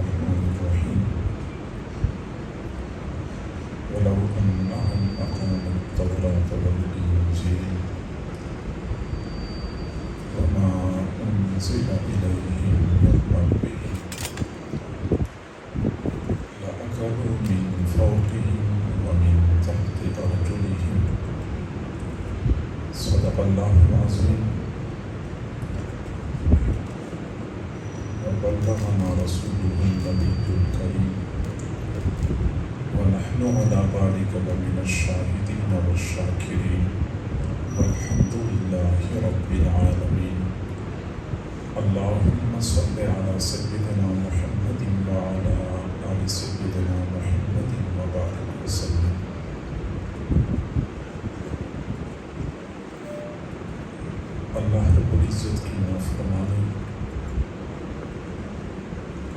الرحمن الرحيم ولو أنهم أقاموا التوراة والإنجيل وما أنزل إليهم من ربهم لأكلوا من فوقهم ومن تحت أرجلهم صدق الله العظيم وبلغنا رسوله النبي الكريم ونحن على ذلك لمن الشاهدين والشاكرين والحمد لله رب العالمين. اللهم صل على سيدنا محمد وعلى آل سيدنا محمد وبارك وسلم. اللہ رب العزت کی نافرمانی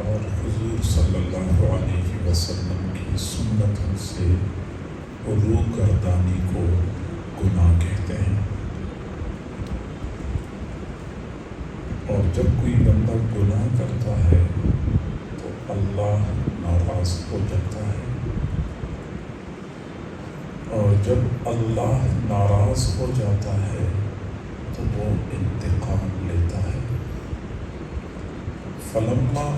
اور حضور صلی اللہ علیہ وسلم کی سنتوں سے روگردانی کو گناہ کہتے ہیں، اور جب کوئی بندہ گناہ کرتا ہے تو اللہ ناراض ہو جاتا ہے، اور جب اللہ ناراض ہو جاتا ہے تو وہ انتقام لیتا ہے۔ فلما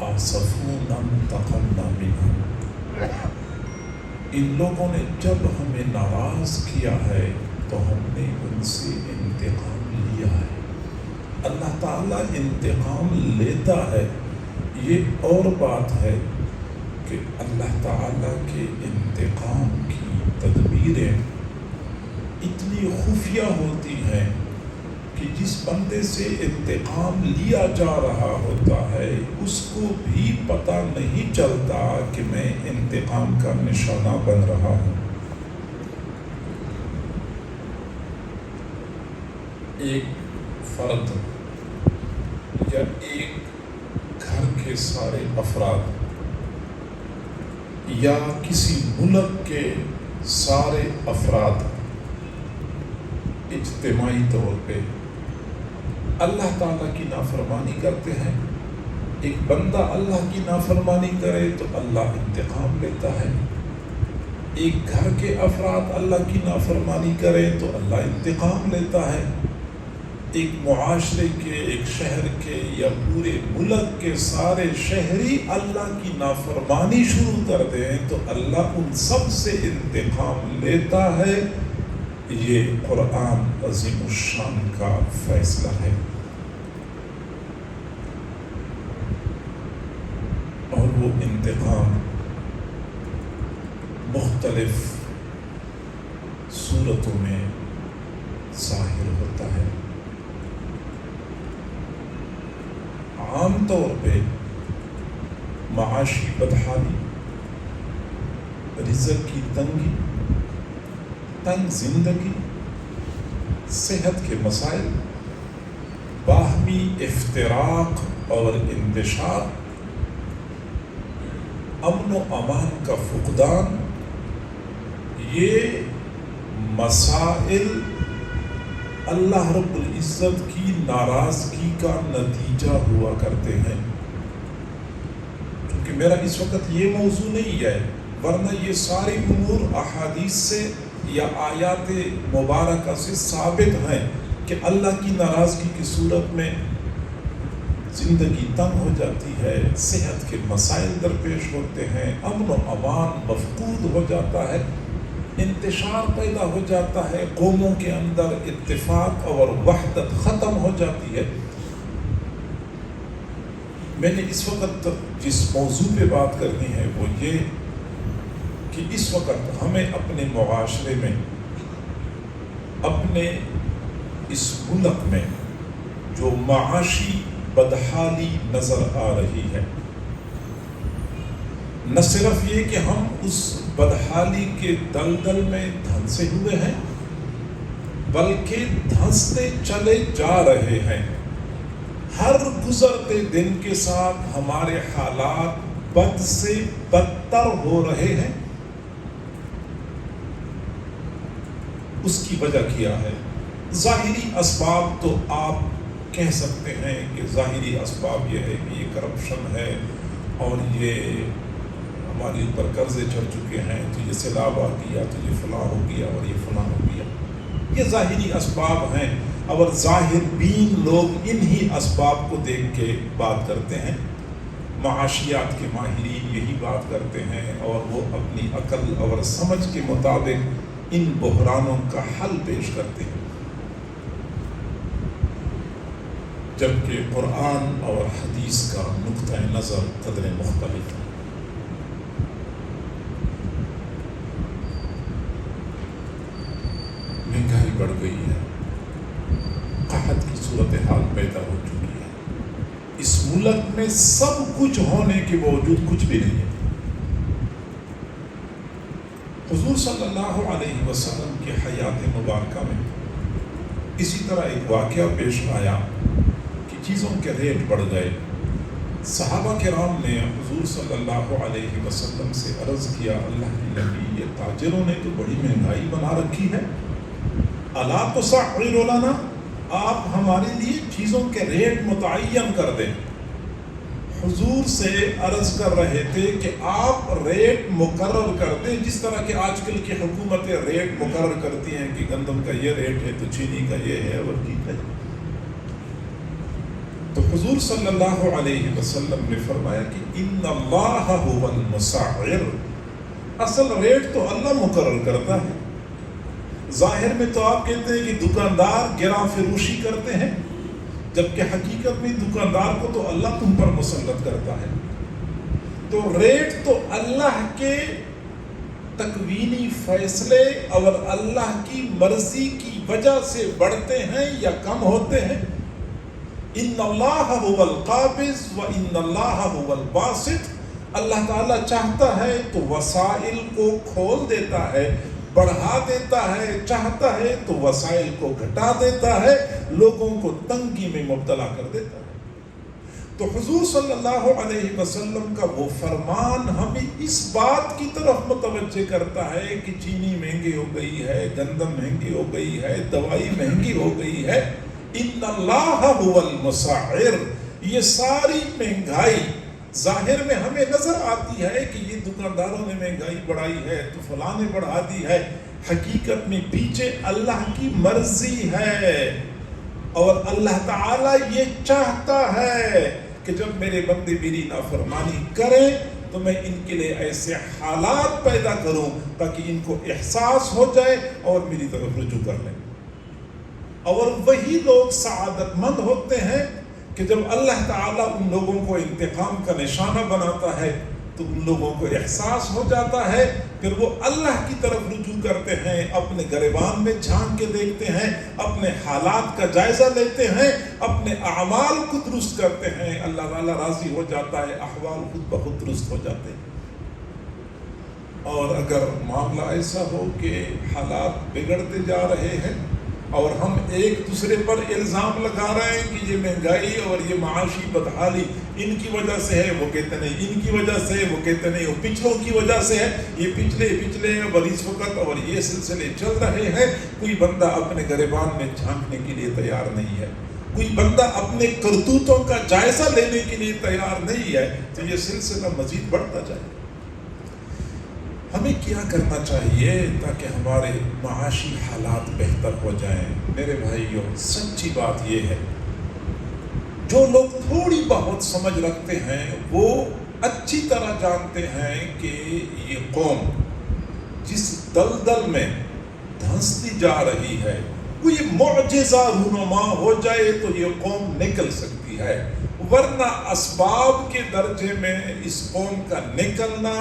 آسفونا انتقمنا منهم، ان لوگوں نے جب ہمیں ناراض کیا ہے تو ہم نے ان سے انتقام لیا ہے۔ اللہ تعالیٰ انتقام لیتا ہے، یہ اور بات ہے کہ اللہ تعالیٰ کے انتقام کی تدبیریں اتنی خفیہ ہوتی ہیں کہ جس بندے سے انتقام لیا جا رہا ہوتا ہے اس کو بھی پتہ نہیں چلتا کہ میں انتقام کا نشانہ بن رہا ہوں۔ ایک فرد یا ایک گھر کے سارے افراد یا کسی ملک کے سارے افراد اجتماعی طور پہ اللہ تعالیٰ کی نافرمانی کرتے ہیں۔ ایک بندہ اللہ کی نافرمانی کرے تو اللہ انتقام لیتا ہے، ایک گھر کے افراد اللہ کی نافرمانی کرے تو اللہ انتقام لیتا ہے، ایک معاشرے کے، ایک شہر کے یا پورے ملک کے سارے شہری اللہ کی نافرمانی شروع کر دیں تو اللہ ان سب سے انتقام لیتا ہے۔ یہ قرآن عظیم الشان کا فیصلہ ہے، اور وہ انتقام مختلف صورتوں میں ظاہر ہوتا ہے۔ عام طور پہ معاشی بدحالی، رزق کی تنگی، تنگ زندگی، صحت کے مسائل، باہمی افتراق اور انتشار، امن و امان کا فقدان، یہ مسائل اللہ رب العزت کی ناراضگی کا نتیجہ ہوا کرتے ہیں۔ کیونکہ میرا اس وقت یہ موضوع نہیں ہے، ورنہ یہ سارے امور احادیث سے یا آیات مبارکہ سے ثابت ہیں کہ اللہ کی ناراضگی کی صورت میں زندگی تنگ ہو جاتی ہے، صحت کے مسائل درپیش ہوتے ہیں، امن و امان مفقود ہو جاتا ہے، انتشار پیدا ہو جاتا ہے، قوموں کے اندر اتفاق اور وحدت ختم ہو جاتی ہے۔ میں نے اس وقت جس موضوع پہ بات کرنی ہے وہ یہ کہ اس وقت ہمیں اپنے معاشرے میں، اپنے اس ملک میں جو معاشی بدحالی نظر آ رہی ہے، نہ صرف یہ کہ ہم اس بدحالی کے دلدل میں دھنسے ہوئے ہیں بلکہ دھنستے چلے جا رہے ہیں۔ ہر گزرتے دن کے ساتھ ہمارے حالات بد سے بدتر ہو رہے ہیں۔ اس کی وجہ کیا ہے؟ ظاہری اسباب تو آپ کہہ سکتے ہیں کہ ظاہری اسباب یہ ہے کہ یہ کرپشن ہے، اور یہ ہمارے اوپر قرضے چڑھ چکے ہیں، تو یہ سیلاب آ گیا، تو یہ فلاں ہو گیا اور یہ فلاں ہو گیا. یہ ظاہری اسباب ہیں، اور ظاہر بین لوگ انہی اسباب کو دیکھ کے بات کرتے ہیں. معاشیات کے ماہرین یہی بات کرتے ہیں، اور وہ اپنی عقل اور سمجھ کے مطابق ان بحرانوں کا حل پیش کرتے ہیں، جبکہ قرآن اور حدیث کا نقطہ نظر قدر مختلف ہے. مہنگائی بڑھ گئی ہے، قحط کی صورتحال پیدا ہو چکی ہے. اس ملک میں سب کچھ ہونے کے باوجود کچھ بھی نہیں ہے. حضور صلی اللہ علیہ وسلم کی حیات مبارکہ میں اسی طرح ایک واقعہ پیش آیا کہ چیزوں کے ریٹ بڑھ گئے. صحابہ کرام نے حضور صلی اللہ علیہ وسلم سے عرض کیا، اللہ کے نبی، یہ تاجروں نے تو بڑی مہنگائی بنا رکھی ہے، الا تسعر لنا، آپ ہمارے لیے چیزوں کے ریٹ متعین کر دیں. حضور سے عرض کر رہے تھے کہ آپ ریٹ مقرر کر دیں، جس طرح کہ آج کل کی حکومتیں ریٹ مقرر کرتی ہیں کہ گندم کا یہ ریٹ ہے تو چینی کا یہ ہے اور ٹھیک ہے. تو حضور صلی اللہ علیہ وسلم نے فرمایا کہ ان اللہ هو المسعر، اصل ریٹ تو اللہ مقرر کرتا ہے. ظاہر میں تو آپ کہتے ہیں کہ دکاندار گراں فروشی کرتے ہیں، جبکہ حقیقت میں دکاندار کو تو اللہ تم پر مسلط کرتا ہے. تو ریٹ تو اللہ کے تکوینی فیصلے اور اللہ کی مرضی کی وجہ سے بڑھتے ہیں یا کم ہوتے ہیں. ان اللہ هو القابض و ان اللہ هو الباسط. اللہ تعالیٰ چاہتا ہے تو وسائل کو کھول دیتا ہے، بڑھا دیتا ہے، چاہتا ہے تو وسائل کو گھٹا دیتا ہے، لوگوں کو تنگی میں مبتلا کر دیتا ہے. تو حضور صلی اللہ علیہ وسلم کا وہ فرمان ہمیں اس بات کی طرف متوجہ کرتا ہے کہ چینی مہنگی ہو گئی ہے، گندم مہنگی ہو گئی ہے، دوائی مہنگی ہو گئی ہے. ان اللہ هو المسعر. یہ ساری مہنگائی ظاہر میں ہمیں نظر آتی ہے کہ یہ دکانداروں نے مہنگائی بڑھائی ہے تو فلاں نے بڑھا دی ہے، حقیقت میں پیچھے اللہ کی مرضی ہے. اور اللہ تعالیٰ یہ چاہتا ہے کہ جب میرے بندے میری نافرمانی کریں تو میں ان کے لیے ایسے حالات پیدا کروں تاکہ ان کو احساس ہو جائے اور میری طرف رجوع کر لیں. اور وہی لوگ سعادت مند ہوتے ہیں کہ جب اللہ تعالیٰ ان لوگوں کو انتقام کا نشانہ بناتا ہے تو ان لوگوں کو احساس ہو جاتا ہے، پھر وہ اللہ کی طرف رجوع کرتے ہیں، اپنے گریبان میں جھانک کے دیکھتے ہیں، اپنے حالات کا جائزہ لیتے ہیں، اپنے اعمال کو درست کرتے ہیں. اللہ تعالیٰ راضی ہو جاتا ہے، احوال خود بخود درست ہو جاتے ہیں. اور اگر معاملہ ایسا ہو کہ حالات بگڑتے جا رہے ہیں اور ہم ایک دوسرے پر الزام لگا رہے ہیں کہ یہ مہنگائی اور یہ معاشی بدحالی ان کی وجہ سے ہے، وہ کہتے نہیں ان کی وجہ سے، وہ کہتے نہیں وہ پچھلوں کی وجہ سے ہے، یہ پچھلے اور اس وقت اور یہ سلسلے چل رہے ہیں. کوئی بندہ اپنے گریبان میں جھانکنے کے لیے تیار نہیں ہے، کوئی بندہ اپنے کرتوتوں کا جائزہ لینے کے لیے تیار نہیں ہے، تو یہ سلسلہ مزید بڑھتا جائے. ہمیں کیا کرنا چاہیے تاکہ ہمارے معاشی حالات بہتر ہو جائیں؟ میرے بھائیوں، سچی بات یہ ہے، جو لوگ تھوڑی بہت سمجھ رکھتے ہیں وہ اچھی طرح جانتے ہیں کہ یہ قوم جس دلدل میں دھنستی جا رہی ہے، کوئی معجزہ رونما ہو جائے تو یہ قوم نکل سکتی ہے، ورنہ اسباب کے درجے میں اس قوم کا نکلنا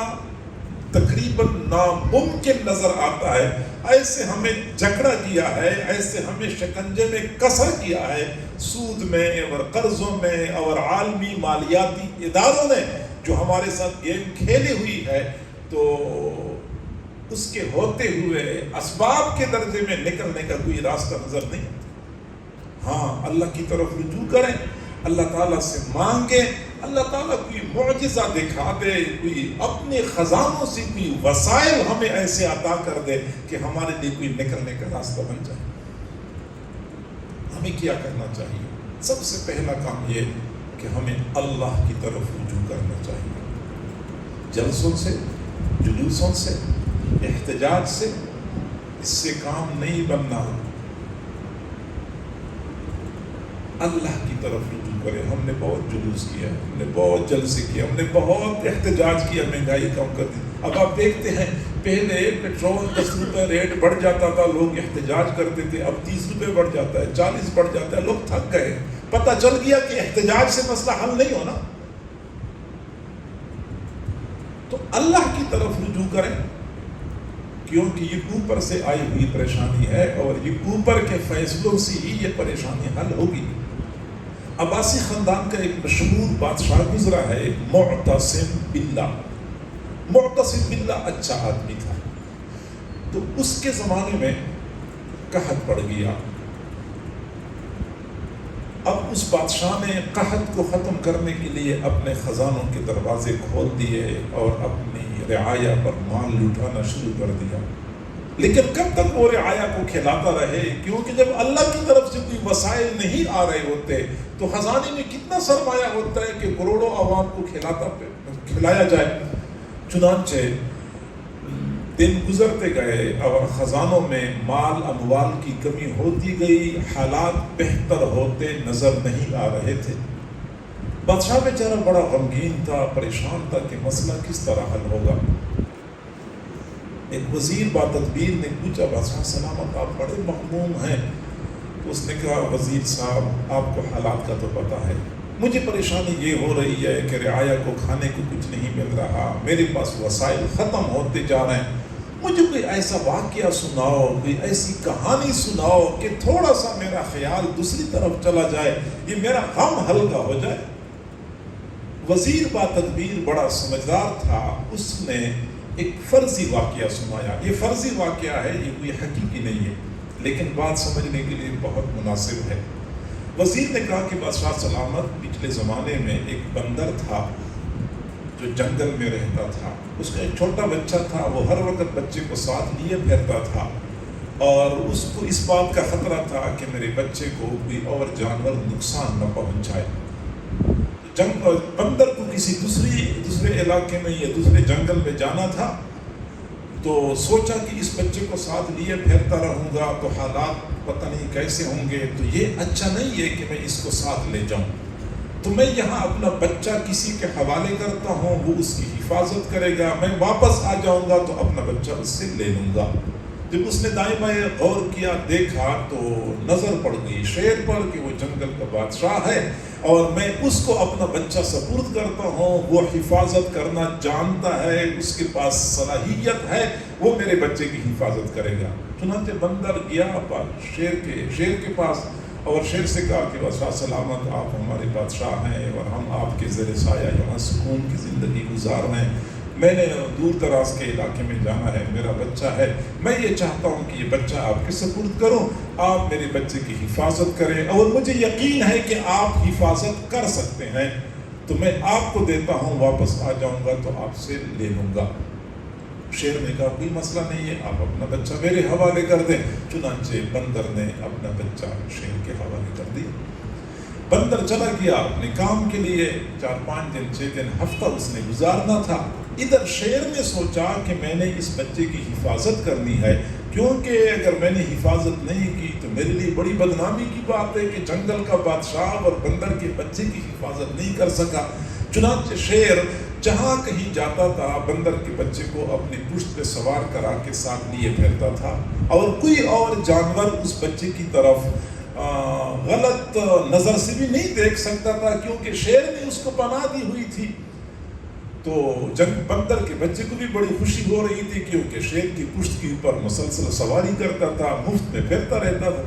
تقریباً ناممکن نظر آتا ہے. ایسے ہمیں جکڑا کیا ہے، ایسے ہمیں شکنجے میں کسا کیا ہے، سود میں اور قرضوں میں اور عالمی مالیاتی اداروں نے جو ہمارے ساتھ گیم کھیلی ہوئی ہے، تو اس کے ہوتے ہوئے اسباب کے درجے میں نکلنے کا کوئی راستہ نظر نہیں. ہاں، اللہ کی طرف رجوع کریں، اللہ تعالیٰ سے مانگیں، اللہ تعالیٰ کوئی معجزہ دکھا دے، کوئی اپنے خزانوں سے کوئی وسائل ہمیں ایسے عطا کر دے کہ ہمارے لیے کوئی نکلنے کا راستہ بن جائے. ہمیں کیا کرنا چاہیے؟ سب سے پہلا کام یہ کہ ہمیں اللہ کی طرف رجوع کرنا چاہیے. جلسوں سے، جلوسوں سے، احتجاج سے، اس سے کام نہیں بننا۔ اللہ کی طرف رجوع کرے۔ ہم نے بہت جلوس کیا، ہم نے بہت جلسے کیا، ہم نے بہت احتجاج کیا، مہنگائی کم کر دی۔ اب آپ دیکھتے ہیں پہلے پیٹرول 10 روپے ریٹ بڑھ جاتا تھا، لوگ احتجاج کرتے تھے، اب 30 روپے بڑھ جاتا ہے، 40 بڑھ جاتا ہے، لوگ تھک گئے۔ پتہ چل گیا کہ احتجاج سے مسئلہ حل نہیں ہونا، تو اللہ کی طرف رجوع کریں، کیونکہ یہ اوپر سے آئی ہوئی پریشانی ہے اور یہ اوپر کے فیصلوں سے ہی یہ پریشانی حل ہوگی۔ عباسی خاندان کا ایک مشہور بادشاہ گزرا ہے، معتصم باللہ۔ معتصم باللہ اچھا آدمی تھا، تو اس کے زمانے میں قحط پڑ گیا۔ اب اس بادشاہ نے قحط کو ختم کرنے کے لیے اپنے خزانوں کے دروازے کھول دیے اور اپنی رعایا پر مال لوٹانا شروع کر دیا۔ لیکن کب تک وہ رعایا کو کھلاتا رہے؟ کیونکہ جب اللہ کی طرف سے کوئی وسائل نہیں آ رہے ہوتے تو خزانے میں کتنا سرمایہ ہوتا ہے کہ کروڑوں عوام کو کھلایا جائے۔ چنانچہ دن گزرتے گئے اور خزانوں میں مال اموال کی کمی ہوتی گئی، حالات بہتر ہوتے نظر نہیں آ رہے تھے۔ بادشاہ بیچارہ بڑا غمگین تھا، پریشان تھا کہ مسئلہ کس طرح حل ہوگا۔ ایک وزیر با تدبیر نے پوچھا، بادشاہ سلامت آپ بڑے مغموم ہیں؟ تو اس نے کہا، وزیر صاحب آپ کو حالات کا تو پتہ ہے، مجھے پریشانی یہ ہو رہی ہے کہ رعایا کو کھانے کو کچھ نہیں مل رہا، میرے پاس وسائل ختم ہوتے جا رہے ہیں، مجھے کوئی ایسا واقعہ سناؤ، کوئی ایسی کہانی سناؤ کہ تھوڑا سا میرا خیال دوسری طرف چلا جائے، یہ میرا غم ہلکا ہو جائے۔ وزیر با تدبیر بڑا سمجھدار تھا، اس نے ایک فرضی واقعہ سنایا۔ یہ فرضی واقعہ ہے، یہ کوئی حقیقی نہیں ہے، لیکن بات سمجھنے کے لیے بہت مناسب ہے۔ وزیر نے کہا کہ بادشاہ سلامت، پچھلے زمانے میں ایک بندر تھا جو جنگل میں رہتا تھا، اس کا ایک چھوٹا بچہ تھا، وہ ہر وقت بچے کو ساتھ لیے پھرتا تھا اور اس کو اس بات کا خطرہ تھا کہ میرے بچے کو کوئی اور جانور نقصان نہ پہنچائے۔ بندر کو کسی دوسرے علاقے میں یا دوسرے جنگل میں جانا تھا، تو سوچا کہ اس بچے کو ساتھ لیے پھرتا رہوں گا تو حالات پتہ نہیں کیسے ہوں گے، تو یہ اچھا نہیں ہے کہ میں اس کو ساتھ لے جاؤں، تو میں یہاں اپنا بچہ کسی کے حوالے کرتا ہوں، وہ اس کی حفاظت کرے گا، میں واپس آ جاؤں گا تو اپنا بچہ اس سے لے لوں گا۔ جب اس نے دائیں بائیں غور کیا، دیکھا تو نظر پڑ گئی شیر پر کہ وہ جنگل کا بادشاہ ہے اور میں اس کو اپنا بچہ سپرد کرتا ہوں، وہ حفاظت کرنا جانتا ہے، اس کے پاس صلاحیت ہے، وہ میرے بچے کی حفاظت کرے گا۔ چنانچہ بندر گیا شیر کے پاس اور شیر سے کہا کہ بادشاہ سلامت، آپ ہمارے بادشاہ ہیں اور ہم آپ کے زیر سایہ یہاں سکون کی زندگی گزار رہے ہیں، میں نے دور دراز کے علاقے میں جانا ہے، میرا بچہ ہے، میں یہ چاہتا ہوں کہ یہ بچہ آپ کے سپرد کروں، آپ میرے بچے کی حفاظت کریں اور مجھے یقین ہے کہ آپ حفاظت کر سکتے ہیں، تو میں آپ کو دیتا ہوں، واپس آ جاؤں گا تو آپ سے لے لوں گا۔ شیر نے کہا کوئی مسئلہ نہیں ہے، آپ اپنا بچہ میرے حوالے کر دیں۔ چنانچہ بندر نے اپنا بچہ شیر کے حوالے کر دیا۔ بندر چلا گیا اپنے کام کے لیے، 4-5 دن 6 دن ہفتہ اس نے گزارنا تھا۔ ادھر شیر نے سوچا کہ میں نے اس بچے کی حفاظت کرنی ہے، کیونکہ اگر میں نے حفاظت نہیں کی تو میرے لیے بڑی بدنامی کی بات ہے کہ جنگل کا بادشاہ اور بندر کے بچے کی حفاظت نہیں کر سکا۔ چنانچہ شیر جہاں کہیں جاتا تھا بندر کے بچے کو اپنی پشت پہ سوار کرا کے ساتھ لیے پھرتا تھا اور کوئی اور جانور اس بچے کی طرف غلط نظر سے بھی نہیں دیکھ سکتا تھا، کیونکہ شیر نے اس کو پناہ دی ہوئی تھی۔ تو بندر کے بچے کو بھی بڑی خوشی ہو رہی تھی، کیونکہ شیر کی پشت کے اوپر مسلسل سواری کرتا تھا، مفت میں پھرتا رہتا تھا۔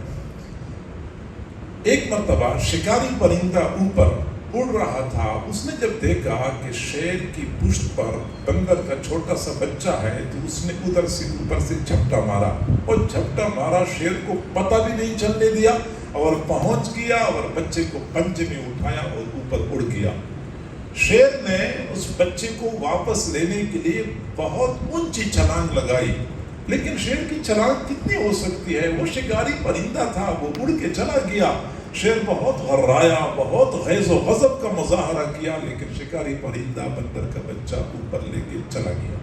ایک مرتبہ شکاری پرندہ اوپر اڑ رہا تھا، اس نے جب دیکھا کہ شیر کی پشت پر بندر کا چھوٹا سا بچہ ہے تو اس نے ادھر سے اوپر سے جھپٹا مارا، اور جھپٹا مارا، شیر کو پتہ بھی نہیں چلنے دیا اور پہنچ گیا اور بچے کو پنجے میں اٹھایا اور اوپر اڑ گیا۔ شیر نے اس بچے کو واپس لینے کے لیے بہت اونچی چھلانگ لگائی، لیکن شیر کی چھلانگ کتنی ہو سکتی ہے، وہ شکاری پرندہ تھا، وہ اڑ کے چلا گیا۔ شیر بہت غرایا، بہت غیظ و غضب کا مظاہرہ کیا، لیکن شکاری پرندہ بندر کا بچہ اوپر لے کے چلا گیا۔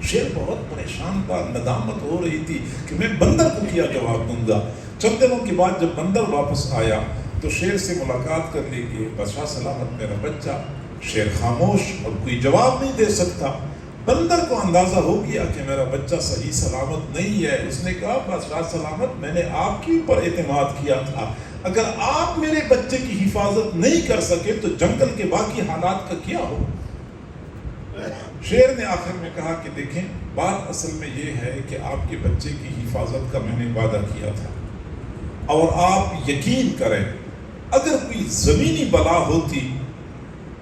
شیر بہت پریشان تھا، ندامت ہو رہی تھی کہ میں بندر کو کیا جواب دوں گا۔ چند دنوں کے بعد جب بندر واپس آیا تو شیر سے ملاقات کرنے کے بادشاہ سلامت میرا بچہ۔ شیر خاموش اور کوئی جواب نہیں دے سکتا۔ بندر کو اندازہ ہو گیا کہ میرا بچہ صحیح سلامت نہیں ہے۔ اس نے کہا بادشاہ سلامت، میں نے آپ کے اوپر اعتماد کیا تھا، اگر آپ میرے بچے کی حفاظت نہیں کر سکے تو جنگل کے باقی حالات کا کیا ہو؟ شیر نے آخر میں کہا کہ دیکھیں، بات اصل میں یہ ہے کہ آپ کے بچے کی حفاظت کا میں نے وعدہ کیا تھا، اور آپ یقین کریں اگر کوئی زمینی بلا ہوتی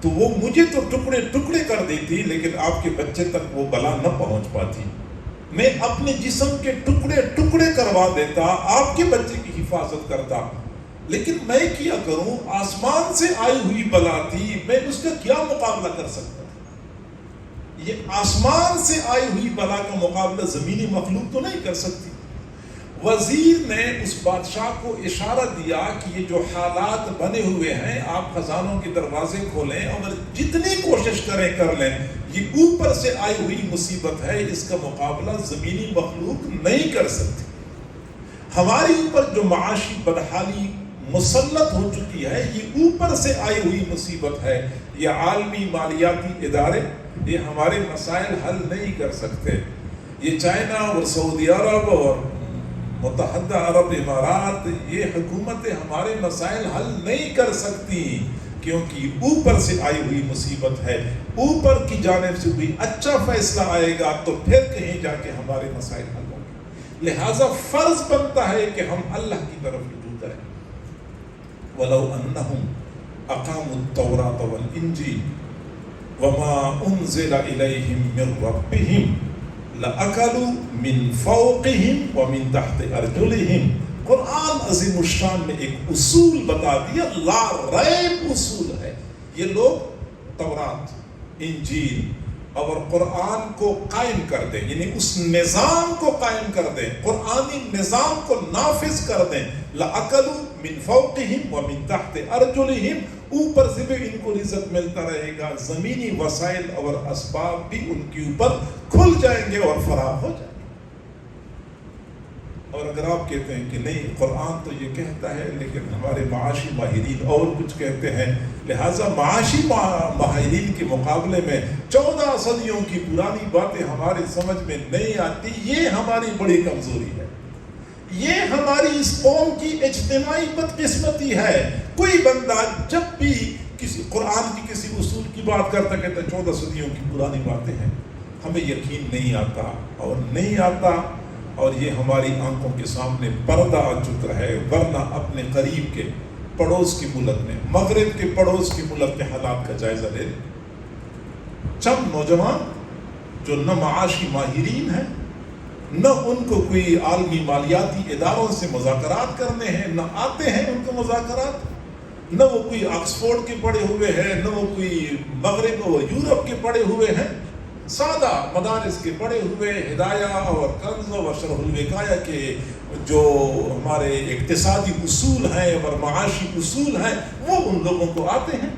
تو وہ مجھے تو ٹکڑے ٹکڑے کر دیتی، لیکن آپ کے بچے تک وہ بلا نہ پہنچ پاتی۔ میں اپنے جسم کے ٹکڑے ٹکڑے کروا دیتا، آپ کے بچے کی حفاظت کرتا، لیکن میں کیا کروں؟ آسمان سے آئی ہوئی بلا تھی، میں اس کا کیا مقابلہ کر سکتا؟ یہ آسمان سے آئی ہوئی بلا کا مقابلہ زمینی مخلوق تو نہیں کر سکتی۔ وزیر نے اس بادشاہ کو اشارہ دیا کہ یہ جو حالات بنے ہوئے ہیں، آپ خزانوں کے دروازے کھولیں اور جتنی کوشش کریں کر لیں، یہ اوپر سے آئی ہوئی مصیبت ہے، اس کا مقابلہ زمینی مخلوق نہیں کر سکتی۔ ہمارے اوپر جو معاشی بدحالی مسلط ہو چکی ہے، یہ اوپر سے آئی ہوئی مصیبت ہے۔ یہ عالمی مالیاتی ادارے یہ ہمارے مسائل حل نہیں کر سکتے۔ یہ چائنا اور سعودی عرب اور متحدہ عرب امارات، یہ حکومتیں ہمارے مسائل حل نہیں کر سکتی، کیونکہ اوپر سے آئی ہوئی مصیبت ہے۔ اوپر کی جانب سے کوئی اچھا فیصلہ آئے گا تو پھر کہیں جا کے ہمارے مسائل حل ہوں گے۔ لہٰذا فرض بنتا ہے کہ ہم اللہ کی طرف رجوع کریں۔ وَلَوْ أَنَّهُمْ أَقَامُوا التَّوْرَاةَ وَالْإِنْجِيلَ وَمَا أُنزِلَ إِلَيْهِمْ مِنْ رَبِّهِمْ لَأَكَلُوا مِنْ فَوْقِهِمْ وَمِنْ تَحْتِ أَرْجُلِهِمْ۔ قرآن عظیم الشان نے ایک اصول بتا دیا، لا ریب اصول ہے۔ یہ لوگ تورات، انجیل اور قرآن کو قائم کر دیں، یعنی اس نظام کو قائم کر دیں، قرآنی نظام کو نافذ کر دیں۔ لَأَكَلُوا مِنْ فَوْقِهِمْ وَمِنْ تَحْتِ أَرْجُلِهِمْ، اوپر سے بھی ان کو رزق ملتا رہے گا، زمینی وسائل اور اسباب بھی ان کے اوپر کھل جائیں گے اور فراہم ہو جائیں گے۔ اور اگر آپ کہتے ہیں کہ نہیں، قرآن تو یہ کہتا ہے لیکن ہمارے معاشی ماہرین اور کچھ کہتے ہیں، لہٰذا معاشی ماہرین کے مقابلے میں 14 صدیوں کی پرانی باتیں ہماری سمجھ میں نہیں آتی، یہ ہماری بڑی کمزوری ہے۔ یہ ہماری اس قوم کی اجتماعی بدقسمتی ہے۔ کوئی بندہ جب بھی کسی قرآن کی کسی اصول کی بات کرتا کہتا 14 صدیوں کی پرانی باتیں ہیں، ہمیں یقین نہیں آتا اور نہیں آتا، اور یہ ہماری آنکھوں کے سامنے پردہ آ چکا ہے۔ ورنہ اپنے قریب کے پڑوس کے ملک میں، مغرب کے پڑوس کے ملک کے حالات کا جائزہ لے لیں۔ چند نوجوان جو نہ معاشی ماہرین ہیں، نہ ان کو کوئی عالمی مالیاتی اداروں سے مذاکرات کرنے ہیں، نہ آتے ہیں ان کو مذاکرات، نہ وہ کوئی آکسفورڈ کے پڑھے ہوئے ہیں، نہ وہ کوئی مغرب اور یورپ کے پڑھے ہوئے ہیں، سادہ مدارس کے پڑھے ہوئے، ہدایہ اور کنز اور شرح الوقایہ کے جو ہمارے اقتصادی اصول ہیں اور معاشی اصول ہیں، وہ ان لوگوں کو آتے ہیں۔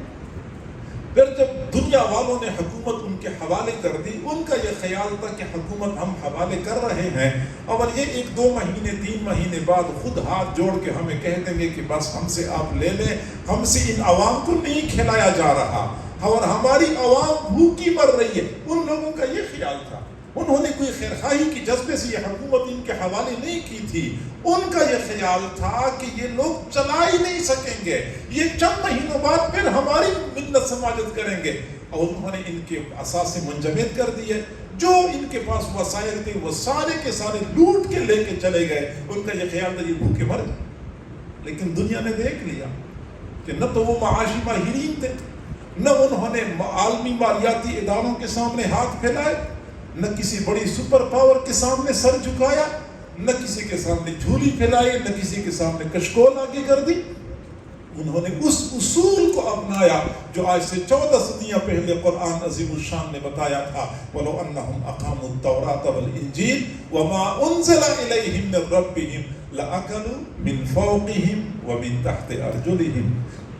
پھر جب دنیا والوں نے حکومت ان کے حوالے کر دی، ان کا یہ خیال تھا کہ حکومت ہم حوالے کر رہے ہیں، اور یہ 1-2 مہینے 3 مہینے بعد خود ہاتھ جوڑ کے ہمیں کہہ دیں گے کہ بس ہم سے آپ لے لیں، ہم سے ان عوام کو نہیں کھلایا جا رہا اور ہماری عوام بھوکی مر رہی ہے۔ ان لوگوں کا یہ خیال تھا، انہوں نے کوئی خیرخواہی کی جذبے سے یہ حکومت ان کے حوالے نہیں کی تھی۔ ان کا یہ خیال تھا کہ یہ لوگ چلا ہی نہیں سکیں گے، یہ چند مہینوں بعد پھر ہماری ملت سماجت کریں گے، اور انہوں نے ان کے اثاثے منجمد کر دیے۔ جو ان کے پاس وسائل تھے وہ سارے کے سارے لوٹ کے لے کے چلے گئے۔ ان کا یہ خیال تھا یہ بھوکے مر گئے، لیکن دنیا نے دیکھ لیا کہ نہ تو وہ معاشی ماہرین تھے، نہ انہوں نے عالمی مالیاتی اداروں کے سامنے ہاتھ پھیلائے، نہ کسی بڑی سپر پاور کے سامنے سر جھکایا، نہ کسی کے سامنے جھولی پھیلائی، نہ کسی کے سامنے کشکول آگے کر دی۔ انہوں نے اس اصول کو اپنایا جو آج سے 14 صدیاں پہلے قرآن عظیم الشان نے بتایا تھا، وَلَوْ أَنَّهُمْ أَقَامُوا التَّوْرَاةَ وَالْإِنْجِيلَ وَمَا أُنزِلَ إِلَيْهِمْ مِنْ رَبِّهِمْ لَأَكَلُوا مِنْ فَوْقِهِمْ وَمِنْ تَحْتِ أَرْجُلِهِمْ۔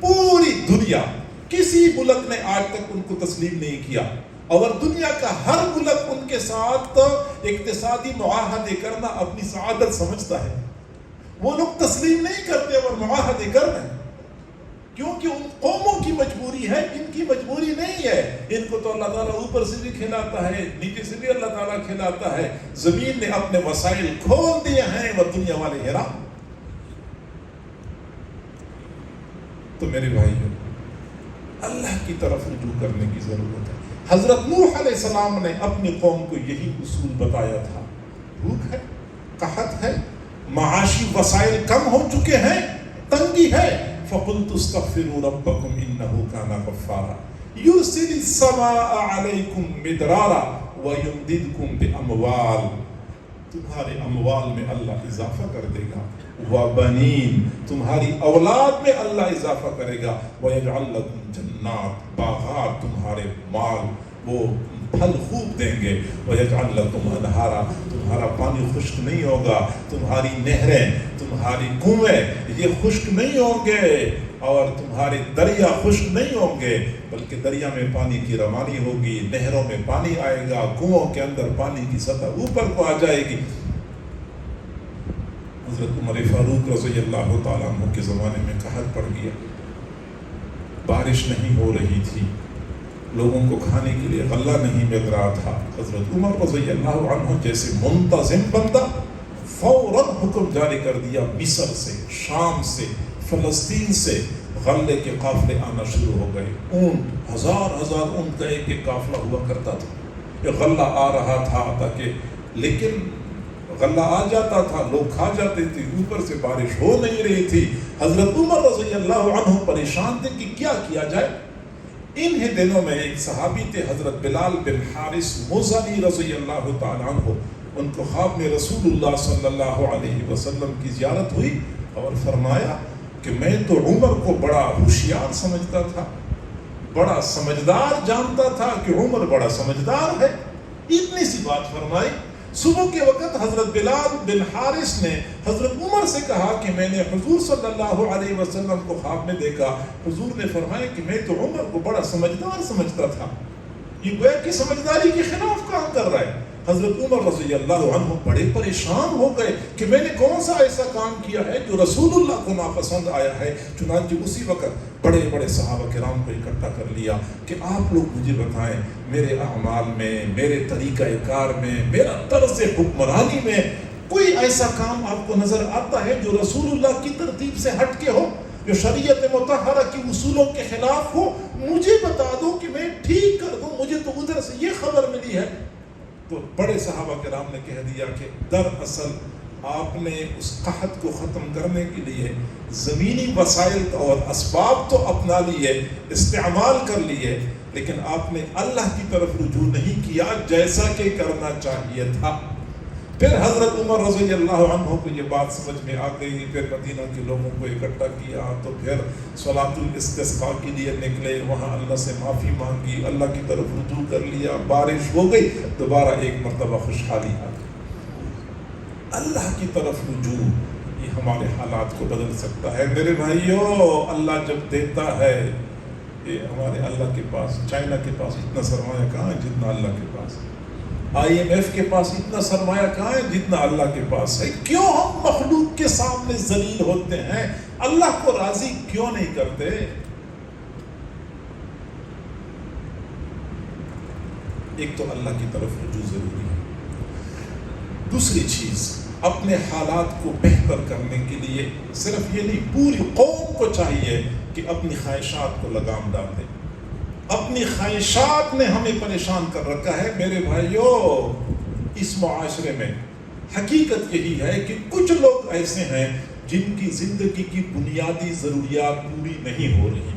پوری دنیا کسی ملک نے آج تک ان کو تسلیم نہیں کیا، اور دنیا کا ہر ملک ان کے ساتھ اقتصادی معاہدے کرنا اپنی سعادت سمجھتا ہے۔ وہ لوگ تسلیم نہیں کرتے اور معاہدے کر رہے ہیں، کیونکہ ان قوموں کی مجبوری ہے، ان کی مجبوری نہیں ہے۔ ان کو تو اللہ تعالیٰ اوپر سے بھی کھلاتا ہے، نیچے سے بھی اللہ تعالیٰ کھلاتا ہے، زمین نے اپنے وسائل کھول دیے ہیں اور دنیا والے حیران۔ تو میرے بھائیوں، اللہ کی طرف رجوع کرنے کی ضرورت ہے۔ حضرت نوح علیہ السلام نے اپنی قوم کو یہی اصول بتایا تھا۔ بھوک ہے، قحط ہے، معاشی وسائل کم ہو چکے ہیں، تنگی ہے، فَقُلْتُ اسْتَغْفِرُوا رَبَّكُمْ إِنَّهُ كَانَ غَفَّارًا يُرْسِلِ السَّمَاءَ عَلَيْكُمْ مِدْرَارًا وَيُمْدِدْكُمْ بِأَمْوَالٍ، تمہارے اموال میں اللہ اضافہ کر دے گا، وَبَنِينَ، تمہاری اولاد میں اللہ اضافہ کرے گا، وَيَجْعَلْ لَكُمْ جَنَّاتٍ، باغات تمہارے مال وہ پھل خوب دیں گے، وَيَجْعَلْ لَكُمْ أَنْهَارًا، تمہارا پانی خشک نہیں ہوگا، تمہاری نہریں، تمہاری کنویں یہ خشک نہیں ہوں گے، اور تمہارے دریا خشک نہیں ہوں گے، بلکہ دریا میں پانی کی روانی ہوگی، نہروں میں پانی آئے گا، کنووں کے اندر پانی کی سطح اوپر کو آ جائے گی۔ حضرت عمر فاروق رضی اللہ تعالیٰ عنہ کے زمانے میں قحط پڑ گیا، بارش نہیں ہو رہی تھی، لوگوں کو کھانے کے لیے غلہ نہیں مل رہا تھا۔ حضرت عمر رضی اللہ عنہ جیسے منتظم بندہ فوراً حکم جاری کر دیا، مصر سے، شام سے، فلسطین سے غلے کے قافلے آنا شروع ہو گئے۔ اونٹ، ہزار ہزار اونٹ کا ایک ایک قافلہ ہوا کرتا تھا، یہ غلہ آ رہا تھا تاکہ، لیکن غلہ آ جاتا تھا، لوگ کھا جاتے تھے، اوپر سے بارش ہو نہیں رہی تھی۔ حضرت عمر رضی اللہ عنہ پریشان تھے کہ کیا کیا جائے۔ انہی دنوں میں ایک صحابی تھے حضرت بلال بن حارث مزنی رضی اللہ تعالیٰ عنہ، ان کو خواب میں رسول اللہ صلی اللہ علیہ وسلم کی زیارت ہوئی اور فرمایا کہ میں تو عمر کو بڑا ہوشیار سمجھتا تھا، بڑا سمجھدار جانتا تھا کہ عمر بڑا سمجھدار ہے۔ اتنی سی بات فرمائی۔ صبح کے وقت حضرت بلال بن حارث نے حضرت عمر سے کہا کہ میں نے حضور صلی اللہ علیہ وسلم کو خواب میں دیکھا، حضور نے فرمایا کہ میں تو عمر کو بڑا سمجھدار سمجھتا تھا، یہ گویا کہ سمجھداری کے خلاف کام کر رہا ہے۔ حضرت عمر رضی اللہ عنہ بڑے پریشان ہو گئے کہ میں نے کون سا ایسا کام کیا ہے جو رسول اللہ کو ناپسند آیا ہے۔ چنانچہ اسی وقت بڑے بڑے صحابہ کرام کو اکٹھا کر لیا کہ آپ لوگ مجھے بتائیں، میرے اعمال میں، میرے طریقہ کار میں، میرا طرز حکمرانی میں کوئی ایسا کام آپ کو نظر آتا ہے جو رسول اللہ کی ترتیب سے ہٹ کے ہو، جو شریعت مطہرہ کی اصولوں کے خلاف ہو؟ مجھے بتا دو کہ میں ٹھیک کر دوں، مجھے تو ادھر سے یہ خبر ملی ہے۔ تو بڑے صحابہ کرام نے کہہ دیا کہ دراصل آپ نے اس قحط کو ختم کرنے کے لیے زمینی وسائل اور اسباب تو اپنا لیے، استعمال کر لیے، لیکن آپ نے اللہ کی طرف رجوع نہیں کیا جیسا کہ کرنا چاہیے تھا۔ پھر حضرت عمر رضی اللہ عنہ کو یہ بات سمجھ میں آ گئی، پھر مدینہ کے لوگوں کو اکٹھا کیا، تو پھر صلاۃ الاستسقاء کے لیے نکلے، وہاں اللہ سے معافی مانگی، اللہ کی طرف رجوع کر لیا، بارش ہو گئی، دوبارہ ایک مرتبہ خوشحالی آ گئی۔ اللہ کی طرف رجوع یہ ہمارے حالات کو بدل سکتا ہے۔ میرے بھائیو، اللہ جب دیتا ہے، یہ ہمارے اللہ کے پاس، چائنا کے پاس اتنا سرمایہ کہاں ہے جتنا اللہ کے پاس ہے، IMF کے پاس اتنا سرمایہ کہاں ہے جتنا اللہ کے پاس ہے۔ کیوں ہم مخلوق کے سامنے ذلیل ہوتے ہیں؟ اللہ کو راضی کیوں نہیں کرتے؟ ایک تو اللہ کی طرف رجوع ضروری ہے، دوسری چیز اپنے حالات کو بہتر کرنے کے لیے صرف یہ نہیں، پوری قوم کو چاہیے کہ اپنی خواہشات کو لگام ڈال دے۔ اپنی خواہشات نے ہمیں پریشان کر رکھا ہے۔ میرے بھائیو، اس معاشرے میں حقیقت یہی ہے کہ کچھ لوگ ایسے ہیں جن کی زندگی کی بنیادی ضروریات پوری نہیں ہو رہی،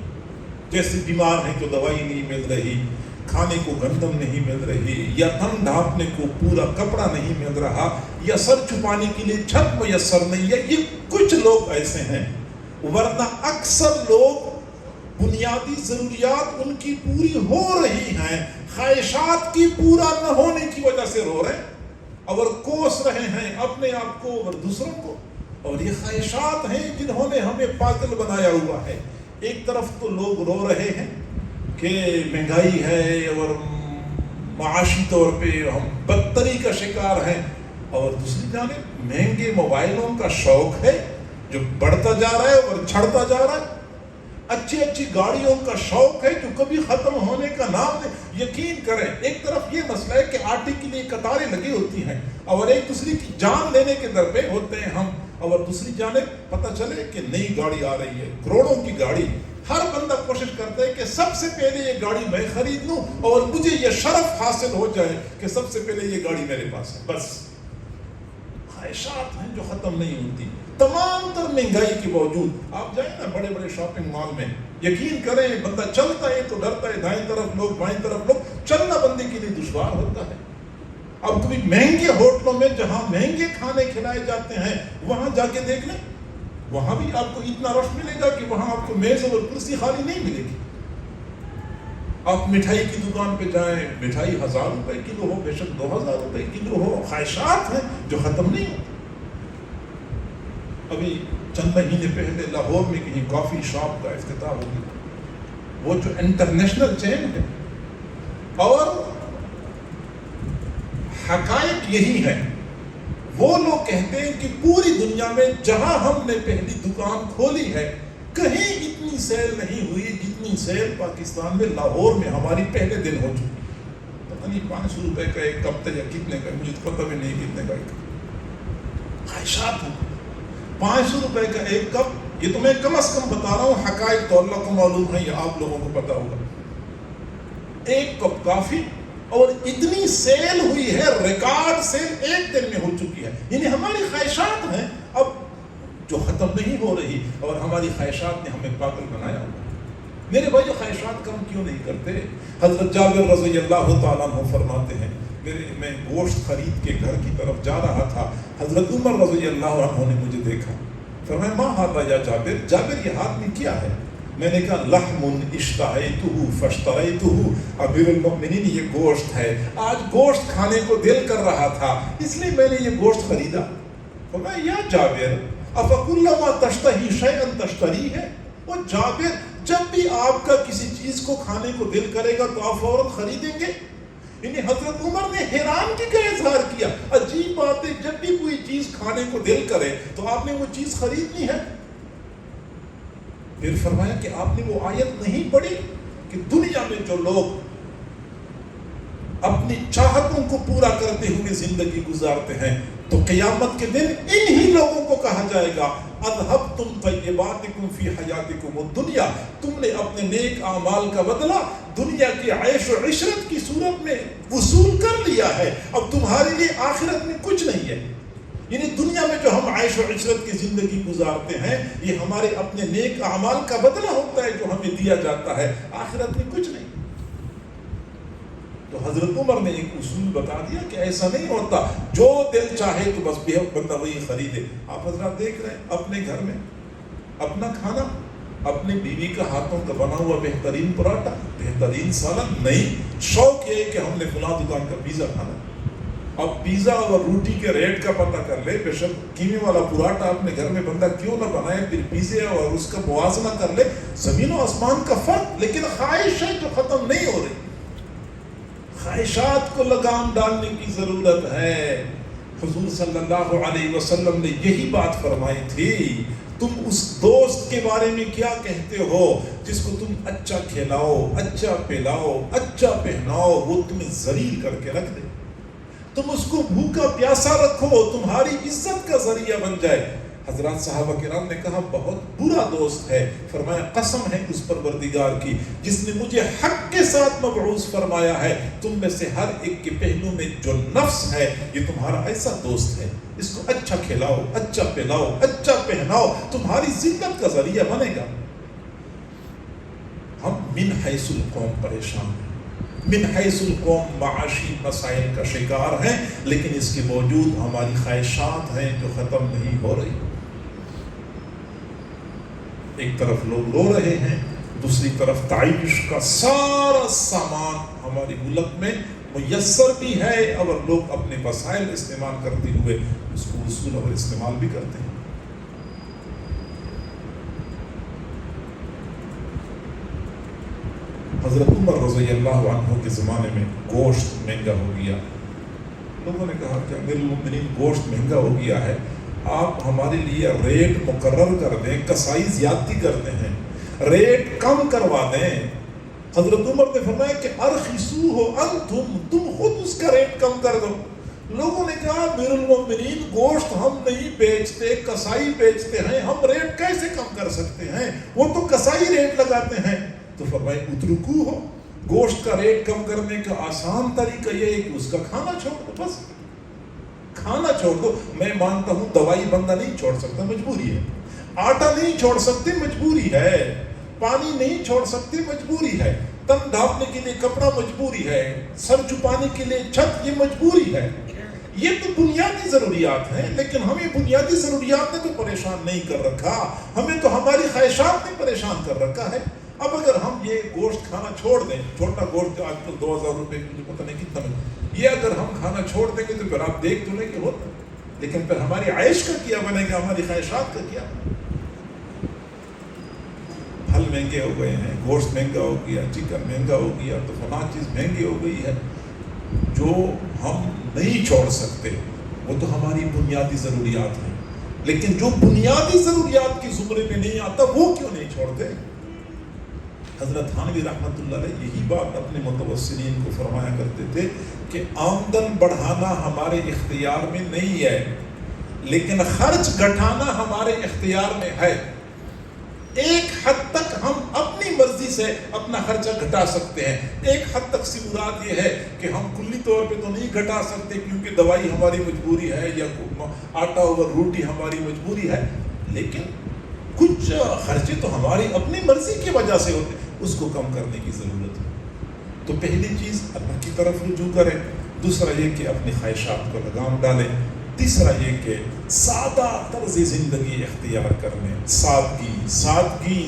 جیسے بیمار ہیں تو دوائی نہیں مل رہی، کھانے کو گندم نہیں مل رہی، یا تن ڈھانپنے کو پورا کپڑا نہیں مل رہا، یا سر چھپانے کے لیے چھت میسر نہیں ہے۔ یہ کچھ لوگ ایسے ہیں ورنہ اکثر لوگ بنیادی ضروریات ان کی پوری ہو رہی ہیں، خواہشات کی پورا نہ ہونے کی وجہ سے رو رہے ہیں اور کوس رہے ہیں اپنے آپ کو اور دوسروں کو. اور یہ خواہشات ہیں جنہوں نے ہمیں پاگل بنایا ہوا ہے. ایک طرف تو لوگ رو رہے ہیں کہ مہنگائی ہے اور معاشی طور پہ ہم بدتری کا شکار ہیں، اور دوسری جانب مہنگے موبائلوں کا شوق ہے جو بڑھتا جا رہا ہے اور چھڑتا جا رہا ہے. اچھی اچھی گاڑیوں کا شوق ہے جو کبھی ختم ہونے کا نام نہیں. یقین کریں، ایک طرف یہ مسئلہ ہے کہ آٹے کے لیے قطاریں لگی ہوتی ہیں اور ایک دوسری کی جان لینے کے در پہ ہوتے ہیں ہم، اور دوسری جانب پتہ چلے کہ نئی گاڑی آ رہی ہے، کروڑوں کی گاڑی. ہر بندہ کوشش کرتا ہے کہ سب سے پہلے یہ گاڑی میں خرید لوں اور مجھے یہ شرف حاصل ہو جائے کہ سب سے پہلے یہ گاڑی میرے پاس ہے. بس خواہشات ہیں جو ختم نہیں ہوتی. تمام تر مہنگائی کے باوجود آپ جائیں نا بڑے بڑے شاپنگ مال میں، یقین کریں بندہ چلتا ہے تو ڈرتا ہے، دائیں طرف لوگ بائیں طرف لوگ، چلنا بندے کے لیے دشوار ہوتا ہے. اب کبھی مہنگے ہوٹلوں میں جہاں مہنگے کھانے کھلائے جاتے ہیں وہاں جا کے دیکھ لیں، وہاں بھی آپ کو اتنا رش ملے گا کہ وہاں آپ کو میز اور کرسی خالی نہیں ملے گی. آپ مٹھائی کی دکان پہ جائیں، مٹھائی 1000 روپے کلو ہو، بے شک 2000 روپے کلو ہو. خواہشات ہیں جو ختم نہیں ہوتی. ابھی چند مہینے پہلے لاہور میں کہیں کافی شاپ کا افتتاح ہو گیا، وہ جو انٹرنیشنل چین ہے، اور حقائق یہی ہے. وہ لوگ کہتے ہیں کہ پوری دنیا میں جہاں ہم نے پہلی دکان کھولی ہے کہیں اتنی سیل نہیں ہوئی جتنی سیل پاکستان میں لاہور میں ہماری پہلے دن ہو چکی. پتہ نہیں 500 روپے کا ایک کپ تھا یا کتنے کا، مجھے پتہ بھی نہیں کتنے کا ایک کپ. خواہشات ہیں. 500 روپے کا ایک کپ، یہ تو میں کم از کم بتا رہا ہوں، حقائق تو اللہ کو معلوم ہے یا آپ لوگوں کو پتا ہوگا. ایک کپ کافی، اور اتنی سیل ہوئی ہے، ریکارڈ سیل ایک دن میں ہو چکی ہے. یعنی ہماری خواہشات ہیں اب جو ختم نہیں ہو رہی، اور ہماری خواہشات نے ہمیں پاگل بنایا ہوا. میرے بھائی خواہشات کم کیوں نہیں کرتے؟ حضرت جابر رضی اللہ تعالیٰ عنہ فرماتے ہیں، میں گوشت خرید کے گھر کی طرف جا رہا تھا، حضرت عمر رضی اللہ عنہ نے مجھے دیکھا. فرمایا ما ھذا یا جابر، جابر یہ ہاتھ میں کیا ہے؟ میں نے کہا لحم اشتہیتہ فاشتریتہ، امیر المؤمنین یہ گوشت ہے، آج گوشت کھانے کو دل کر رہا تھا اس لیے میں نے یہ گوشت خریدا. فرمایا یا جابر افکلما تشتہی شیئا تشتریہ، وہ جابر جب بھی آپ کا کسی چیز کو کھانے کو دل کرے گا تو آپ فوراً خریدیں گے؟ یعنی حضرت عمر نے حیرانگی کا اظہار کیا. عجیب بات ہے، جب بھی کوئی چیز کھانے کو دل کرے تو آپ نے وہ چیز خریدنی ہے. پھر فرمایا کہ آپ نے وہ آیت نہیں پڑھی کہ دنیا میں جو لوگ اپنی چاہتوں کو پورا کرتے ہوئے زندگی گزارتے ہیں تو قیامت کے دن انہی لوگوں کو کہا جائے گا اذھبتم طیباتکم فی حیاتکم الدنیا، تم نے اپنے نیک اعمال کا بدلہ دنیا کی عیش و عشرت کی صورت میں وصول کر لیا ہے، اب تمہارے لیے آخرت میں کچھ نہیں ہے. یعنی دنیا میں جو ہم عیش و عشرت کی زندگی گزارتے ہیں یہ ہمارے اپنے نیک اعمال کا بدلہ ہوتا ہے جو ہمیں دیا جاتا ہے، آخرت میں کچھ نہیں. تو حضرت عمر نے ایک اصول بتا دیا کہ ایسا نہیں ہوتا، جو دل چاہے تو بس بندہ وہی خریدے. آپ حضرات دیکھ رہے ہیں اپنے گھر میں اپنا کھانا، اپنے بیوی کا ہاتھوں کا بنا ہوا بہترین پراٹھا، بہترین سالن، نہیں شوق یہ ہے کہ ہم نے فلاں دکان کا پیزا کھانا. اب پیزا اور روٹی کے ریٹ کا پتہ کر لے، بے شک قیمے والا پراٹھا اپنے گھر میں بندہ کیوں نہ بنائے، پھر پیزے اور اس کا موازنہ کر لے، زمین و آسمان کا فرق. لیکن خواہش ہے جو ختم نہیں ہو رہی. خواہشات کو لگام ڈالنے کی ضرورت ہے. حضور صلی اللہ علیہ وسلم نے یہی بات فرمائی تھی. تم اس دوست کے بارے میں کیا کہتے ہو جس کو تم اچھا کھلاؤ، اچھا پلاؤ، اچھا پہناؤ، وہ تمہیں ذلیل کر کے رکھ دے. تم اس کو بھوکا پیاسا رکھو، تمہاری عزت کا ذریعہ بن جائے. حضرات صحابہ کرام نے کہا بہت برا دوست ہے. فرمایا قسم ہے اس پروردگار کی جس نے مجھے حق کے ساتھ مبعوث فرمایا ہے، تم میں سے ہر ایک کے پہلو میں جو نفس ہے یہ تمہارا ایسا دوست ہے، اس کو اچھا کھلاؤ، اچھا پلاؤ، اچھا پہناؤ، تمہاری ذلت کا ذریعہ بنے گا. ہم من حیث القوم پریشان ہیں، من حیث القوم معاشی مسائل کا شکار ہیں، لیکن اس کے باوجود ہماری خواہشات ہیں جو ختم نہیں ہو رہی. ایک طرف لوگ رو رہے ہیں، دوسری طرف تعیش کا سارا سامان ہمارے ملک میں میسر بھی ہے اور لوگ اپنے وسائل استعمال کرتے ہوئے اس کو وصول اور استعمال بھی کرتے ہیں۔ حضرت عمر رضی اللہ عنہ کے زمانے میں گوشت مہنگا ہو گیا۔ لوگوں نے کہا کہ امیر المومنین گوشت مہنگا ہو گیا ہے، آپ ہمارے لیے ریٹ مقرر کر دیں، کسائی زیادتی کرتے ہیں، ریٹ کم کروا دیں۔ حضرت عمر نے فرمایا کہ ارخصوہ انتم، تم خود اس کا ریٹ کم کر دو۔ لوگوں نے کہا امیر المومنین گوشت ہم نہیں بیچتے، کسائی بیچتے ہیں، ہم ریٹ کیسے کم کر سکتے ہیں، وہ تو کسائی ریٹ لگاتے ہیں۔ تو فرمایا اترکوہ، گوشت کا ریٹ کم کرنے کا آسان طریقہ یہ ہے کہ اس کا کھانا چھوڑ دو، بس کھانا چھوڑ دو۔ میں مانتا ہوں دوائی بندہ نہیں چھوڑ سکتا، مجبوری ہے، آٹا نہیں چھوڑ سکتے، مجبوری ہے، پانی نہیں چھوڑ سکتے، مجبوری ہے، تن ڈھانپنے کے لیے کپڑا مجبوری ہے، سر چھپانے کے لیے چھت یہ مجبوری ہے۔ یہ تو بنیادی ضروریات ہیں، لیکن ہمیں بنیادی ضروریات نے تو پریشان نہیں کر رکھا، ہمیں تو ہماری خواہشات نے پریشان کر رکھا ہے۔ اب اگر ہم یہ گوشت کھانا چھوڑ دیں، چھوٹا گوشت آج کل 2000 روپے کی پتہ نہیں کتنا میں، یہ اگر ہم کھانا چھوڑ دیں گے تو پھر آپ دیکھ تو لیں کہ ہوتا، لیکن پھر ہماری عیش کا کیا بنے گا، ہماری خواہشات کا کیا؟ پھل مہنگے ہو گئے ہیں، گوشت مہنگا ہو گیا، چکن مہنگا ہو گیا، تو فلاں چیز مہنگی ہو گئی ہے۔ جو ہم نہیں چھوڑ سکتے وہ تو ہماری بنیادی ضروریات ہیں، لیکن جو بنیادی ضروریات کی زمرے میں نہیں آتا وہ کیوں نہیں چھوڑتے؟ حضرت تھانوی رحمۃ اللہ علیہ یہی بات اپنے متوسلین کو فرمایا کرتے تھے کہ آمدن بڑھانا ہمارے اختیار میں نہیں ہے، لیکن خرچ گھٹانا ہمارے اختیار میں ہے۔ ایک حد تک ہم اپنی مرضی سے اپنا خرچہ گھٹا سکتے ہیں، ایک حد تک سے مراد یہ ہے کہ ہم کلی طور پہ تو نہیں گھٹا سکتے کیونکہ دوائی ہماری مجبوری ہے یا آٹا اور روٹی ہماری مجبوری ہے، لیکن کچھ خرچے تو ہماری اپنی مرضی کی وجہ سے ہوتے ہیں، اس کو کم کرنے کی ضرورت ہے۔ تو پہلی چیز اللہ کی طرف رجوع کریں، دوسرا یہ کہ اپنی خواہشات کو لگام ڈالیں، تیسرا یہ کہ سادہ طرز زندگی اختیار کرنے،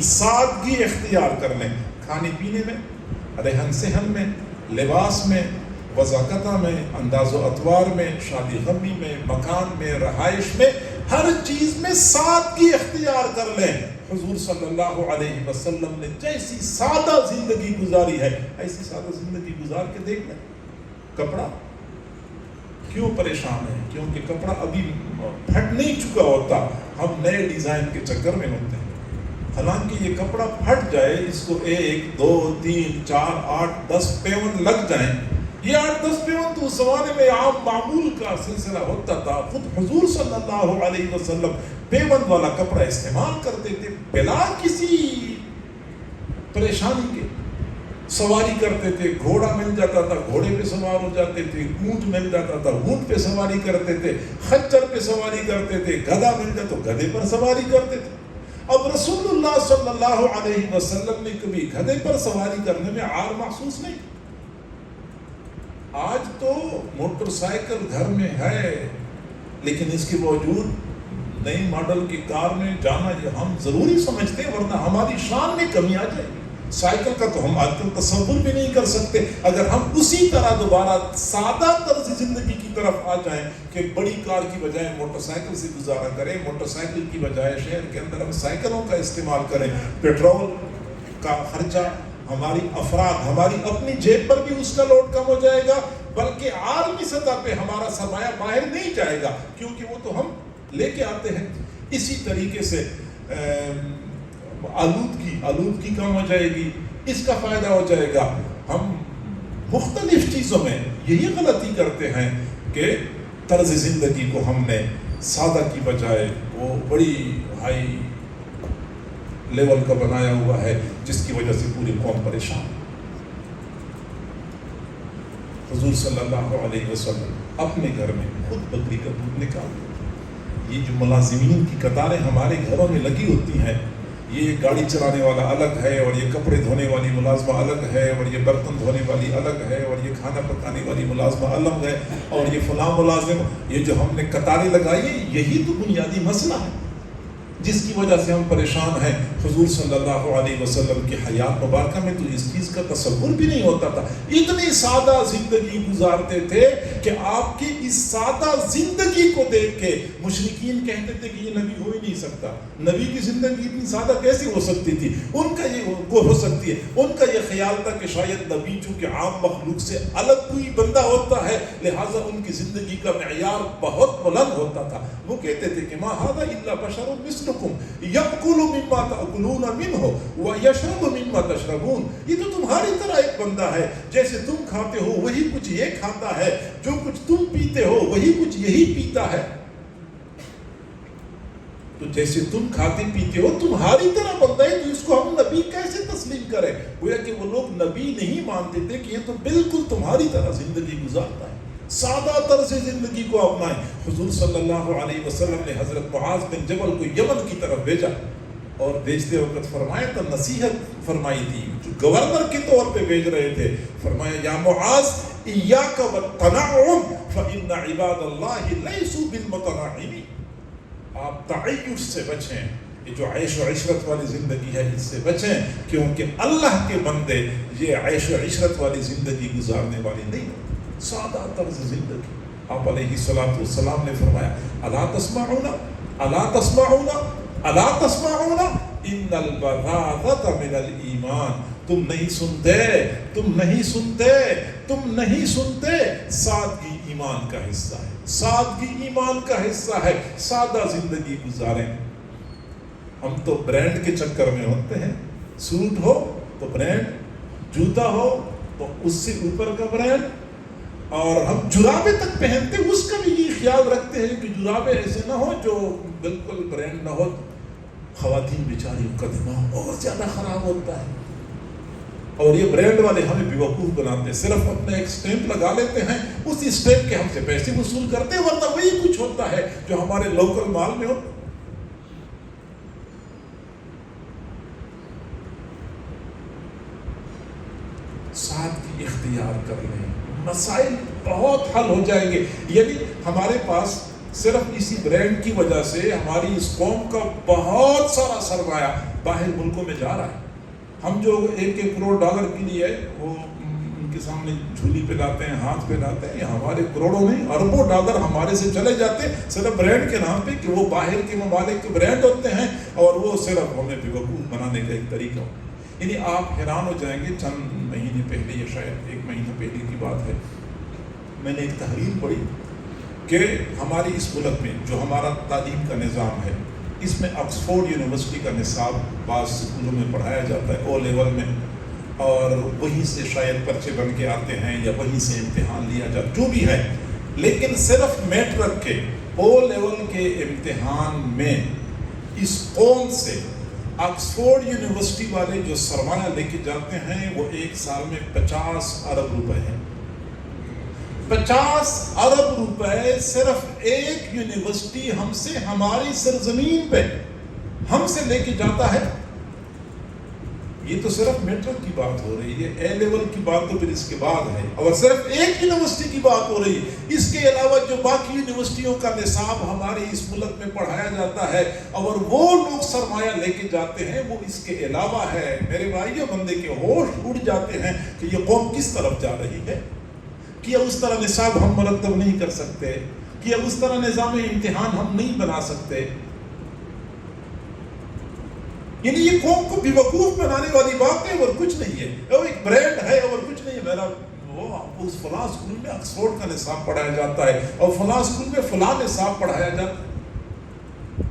سادگی اختیار کرنے، کھانے پینے میں، رہن سہن میں، لباس میں، وضاقتہ میں، انداز و اطوار میں، شادی غمی میں، مکان میں، رہائش میں، ہر چیز میں سادگی اختیار کر لیں۔ حضور صلی اللہ علیہ وسلم نے جیسی سادہ زندگی گزاری ہے ایسی سادہ زندگی گزار کے دیکھ لیں۔ کپڑا کیوں پریشان ہے؟ کیونکہ کپڑا ابھی پھٹ نہیں چکا ہوتا، ہم نئے ڈیزائن کے چکر میں ہوتے ہیں۔ حالانکہ یہ کپڑا پھٹ جائے، اس کو 1 2 3 4 8 10 پیون لگ جائیں، یہ 8 10 پیون تو اس زمانے میں عام معمول کا سلسلہ ہوتا تھا۔ خود حضور صلی اللہ علیہ وسلم پیون والا کپڑا استعمال کرتے تھے بلا کسی پریشانی کے، سواری کرتے تھے، گھوڑا مل جاتا تھا گھوڑے پہ سوار ہو جاتے تھے، اونٹ مل جاتا تھا اونٹ پہ سواری کرتے تھے، خچر پہ سواری کرتے تھے، گدھا مل جاتا تو گدھے پر سواری کرتے تھے۔ اب رسول اللہ صلی اللہ علیہ وسلم نے کبھی گدھے پر سواری کرنے میں عار محسوس نہیں۔ آج تو موٹر سائیکل گھر میں ہے، لیکن اس کے باوجود نئی ماڈل کی کار میں جانا یہ ہم ضروری سمجھتے ہیں، ورنہ ہماری شان میں کمی آ جائے گی۔ سائیکل کا تو ہم آج کل تصور بھی نہیں کر سکتے۔ اگر ہم اسی طرح دوبارہ سادہ طرز زندگی کی طرف آ جائیں کہ بڑی کار کی بجائے موٹر سائیکل سے گزارا کریں، موٹر سائیکل کی بجائے شہر کے اندر ہم سائیکلوں کا استعمال کریں، پیٹرول کا خرچہ ہماری افراد، ہماری اپنی جیب پر بھی اس کا لوڈ کم ہو جائے گا، بلکہ عالمی سطح پہ ہمارا سرمایہ باہر نہیں جائے گا کیونکہ وہ تو ہم لے کے آتے ہیں۔ اسی طریقے سے آلودگی کم ہو جائے گی، اس کا فائدہ ہو جائے گا۔ ہم مختلف چیزوں میں یہی غلطی کرتے ہیں کہ طرز زندگی کو ہم نے سادہ کی بجائے وہ بڑی ہائی لیول کا بنایا ہوا ہے، جس کی وجہ سے پوری قوم پریشان۔ حضور صلی اللہ علیہ وسلم اپنے گھر میں خود بکری کا دودھ نکالتے۔ یہ جو ملازمین کی قطاریں ہمارے گھروں میں لگی ہوتی ہیں، یہ گاڑی چلانے والا الگ ہے، اور یہ کپڑے دھونے والی ملازمہ الگ ہے، اور یہ برتن دھونے والی الگ ہے، اور یہ کھانا پکانے والی ملازمہ الگ ہے، اور یہ فلاں ملازم، یہ جو ہم نے قطاریں لگائی ہیں، یہی تو بنیادی مسئلہ ہے۔ جس کی وجہ سے ہم پریشان ہیں. حضور صلی اللہ علیہ وسلم کی حیات مبارکہ میں تو اس چیز کا تصور بھی نہیں ہوتا تھا. اتنی سادہ زندگی گزارتے تھے کہ آپ کی اس سادہ زندگی کو دیکھ کے مشرکین کہتے تھے کہ یہ نبی ہو ہی نہیں سکتا. نبی کی زندگی اتنی سادہ کیسے ہو سکتی تھی؟ ان کا یہ ہو سکتی ہے. ان کا یہ خیال تھا کہ شاید نبی چونکہ عام مخلوق سے الگ کوئی بندہ ہوتا ہے لہٰذا ان کی زندگی کا معیار بہت بلند ہوتا تھا. وہ کہتے تھے کہ ما ھذا الا بشر مثلکم یأکل مما تأکلون منہ ویشرب مما تشربون. یہ تو تمہاری طرح ایک بندہ ہے، جیسے تم کھاتے ہو وہی کچھ یہ کھاتا ہے، جو کچھ تم پیتے ہو وہی کچھ یہی پیتا ہے. تو جیسے تم کھاتے پیتے ہو تمہاری طرح بندہ ہے، تو اس کو ہم نبی کیسے تسلیم کریں؟ گویا کہ وہ لوگ نبی نہیں مانتے تھے کہ یہ تو بالکل تمہاری طرح زندگی گزارتا ہے. سادہ طرز زندگی کو اپنائیں. حضور صلی اللہ علیہ وسلم نے حضرت معاذ بن جبل کو یمن کی طرف بھیجا اور بھیجتے وقت فرمایا تو نصیحت فرمائی تھی، جو گورنر کے طور پہ بھیج رہے تھے. فرمایا یا معاذ ایاک والتنعم فإن عباد اللہ لیسوا بالمتنعمین. آپ تعیش سے بچیں، یہ جو عیش و عشرت والی زندگی ہے اس سے بچیں، کیونکہ اللہ کے بندے یہ عیش و عشرت والی زندگی گزارنے والے نہیں. سادہ طرز زندگی. آپ علیہ الصلوۃ والسلام نے فرمایا الا تسمعون الا تسمعون الا تسمعون ان البذاذۃ من الایمان. تم نہیں سنتے، تم نہیں سنتے، تم نہیں سنتے. سادگی ایمان کا حصہ ہے، سادگی ایمان کا حصہ ہے. سادہ زندگی گزاریں. ہم تو برانڈ کے چکر میں ہوتے ہیں. سوٹ ہو تو برانڈ، جوتا ہو تو اس سے اوپر کا برانڈ، اور ہم جرابے تک پہنتے اس کا بھی یہ خیال رکھتے ہیں کہ جرابے ایسے نہ ہو جو بالکل برانڈ نہ ہو. خواتین بیچاریوں کا دماغ اور زیادہ خراب ہوتا ہے، اور یہ برانڈ والے ہمیں بیوقوف بناتے ہیں. صرف اپنا ایک اسٹیمپ لگا لیتے ہیں، اس اسٹیمپ کے ہم سے پیسے وصول کرتے ہیں، ورنہ وہی کچھ ہوتا ہے جو ہمارے لوکل مال میں ہو. سادگی اختیار کر لیں، مسائل بہت حل ہو جائیں گے. یعنی ہمارے پاس صرف اسی برانڈ کی وجہ سے ہماری اس قوم کا بہت سارا سرمایہ باہر ملکوں میں جا رہا ہے. ہم جو 1-1 کروڑ ڈالر کے لیے وہ ان کے سامنے جھولی پہ لاتے ہیں، ہاتھ پہ لاتے ہیں، ہمارے کروڑوں نہیں اربوں ڈالر ہمارے سے چلے جاتے ہیں صرف برانڈ کے نام پہ کہ وہ باہر کے ممالک کے برانڈ ہوتے ہیں اور وہ صرف ہمیں بیوقوف بنانے کا ایک طریقہ. یعنی آپ حیران ہو جائیں گے. چند مہینے پہلے، یہ شاید 1 مہینہ پہلے کی بات ہے، میں نے ایک تحریر پڑھی کہ ہماری اس ملک میں جو ہمارا تعلیم کا نظام ہے اس میں آکسفورڈ یونیورسٹی کا نصاب بعض اسکولوں میں پڑھایا جاتا ہے او لیول میں، اور وہیں سے شاید پرچے بن کے آتے ہیں یا وہیں سے امتحان لیا جاتا جو بھی ہے. لیکن صرف میٹرک کے او لیول کے امتحان میں اس قوم سے آکسفورڈ یونیورسٹی والے جو سرمایہ لے کے جاتے ہیں وہ ایک سال میں 50 ارب روپے ہیں. 50 ارب روپے صرف ایک یونیورسٹی ہم سے ہماری سرزمین پہ ہم سے لے کے جاتا ہے. یہ تو صرف میٹرک کی بات ہو رہی ہے، اے لیول کی بات تو پھر اس کے بعد ہے، اور صرف ایک یونیورسٹی کی بات ہو رہی ہے. اس کے علاوہ جو باقی یونیورسٹیوں کا نصاب ہمارے اس ملک میں پڑھایا جاتا ہے اور وہ لوگ سرمایہ لے کے جاتے ہیں وہ اس کے علاوہ ہے. میرے بھائیو، بندے کے ہوش اڑ جاتے ہیں کہ یہ قوم کس طرف جا رہی ہے. کیا اس طرح نصاب ہم مرتب نہیں کر سکتے؟ کیا اس طرح نظام امتحان ہم نہیں بنا سکتے؟ یعنی یہ قوم کو بیوقوف بنانے والی بات ہے اور کچھ نہیں ہے. وہ ایک برانڈ ہے اور کچھ نہیں ہے. میرا وہ اس فلاں اسکول میں آکسفورڈ کا نصاب پڑھایا جاتا ہے اور فلاں اسکول میں فلاں نصاب پڑھایا جاتا ہے،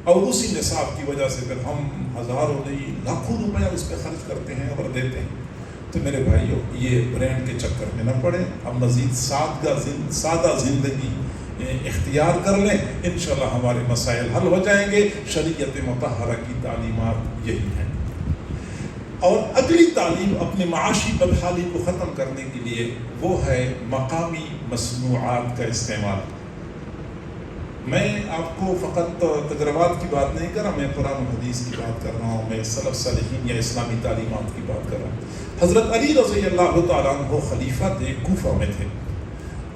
اور اسی نصاب کی وجہ سے پھر ہم ہزاروں نہیں لاکھوں روپیہ اس پہ خرچ کرتے ہیں اور دیتے ہیں. تو میرے بھائیو، یہ برانڈ کے چکر میں نہ پڑیں. اب مزید سادہ زندگی اختیار کر لیں، انشاءاللہ ہمارے مسائل حل ہو جائیں گے. شریعت مطہرہ کی تعلیمات یہی ہیں. اور اگلی تعلیم اپنے معاشی بدحالی کو ختم کرنے کے لیے وہ ہے مقامی مصنوعات کا استعمال. میں آپ کو فقط تجربات کی بات نہیں کر رہا، میں قرآن و حدیث کی بات کر رہا ہوں، میں سلف صالحین یا اسلامی تعلیمات کی بات کر رہا ہوں. حضرت علی رضی اللہ تعالیٰ عنہ خلیفہ تھے، کوفہ میں تھے،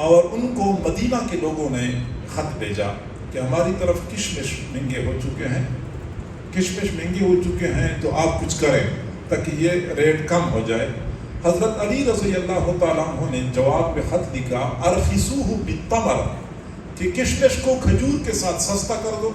اور ان کو مدینہ کے لوگوں نے خط بھیجا کہ ہماری طرف کشمش مہنگے ہو چکے ہیں کشمش مہنگے ہو چکے ہیں تو آپ کچھ کریں تاکہ یہ ریٹ کم ہو جائے. حضرت علی رضی اللہ تعالیٰ عنہ نے جواب میں خط لکھا ارخصوہ بالتمر کہ کشمش کو کھجور کے ساتھ سستا کر دو،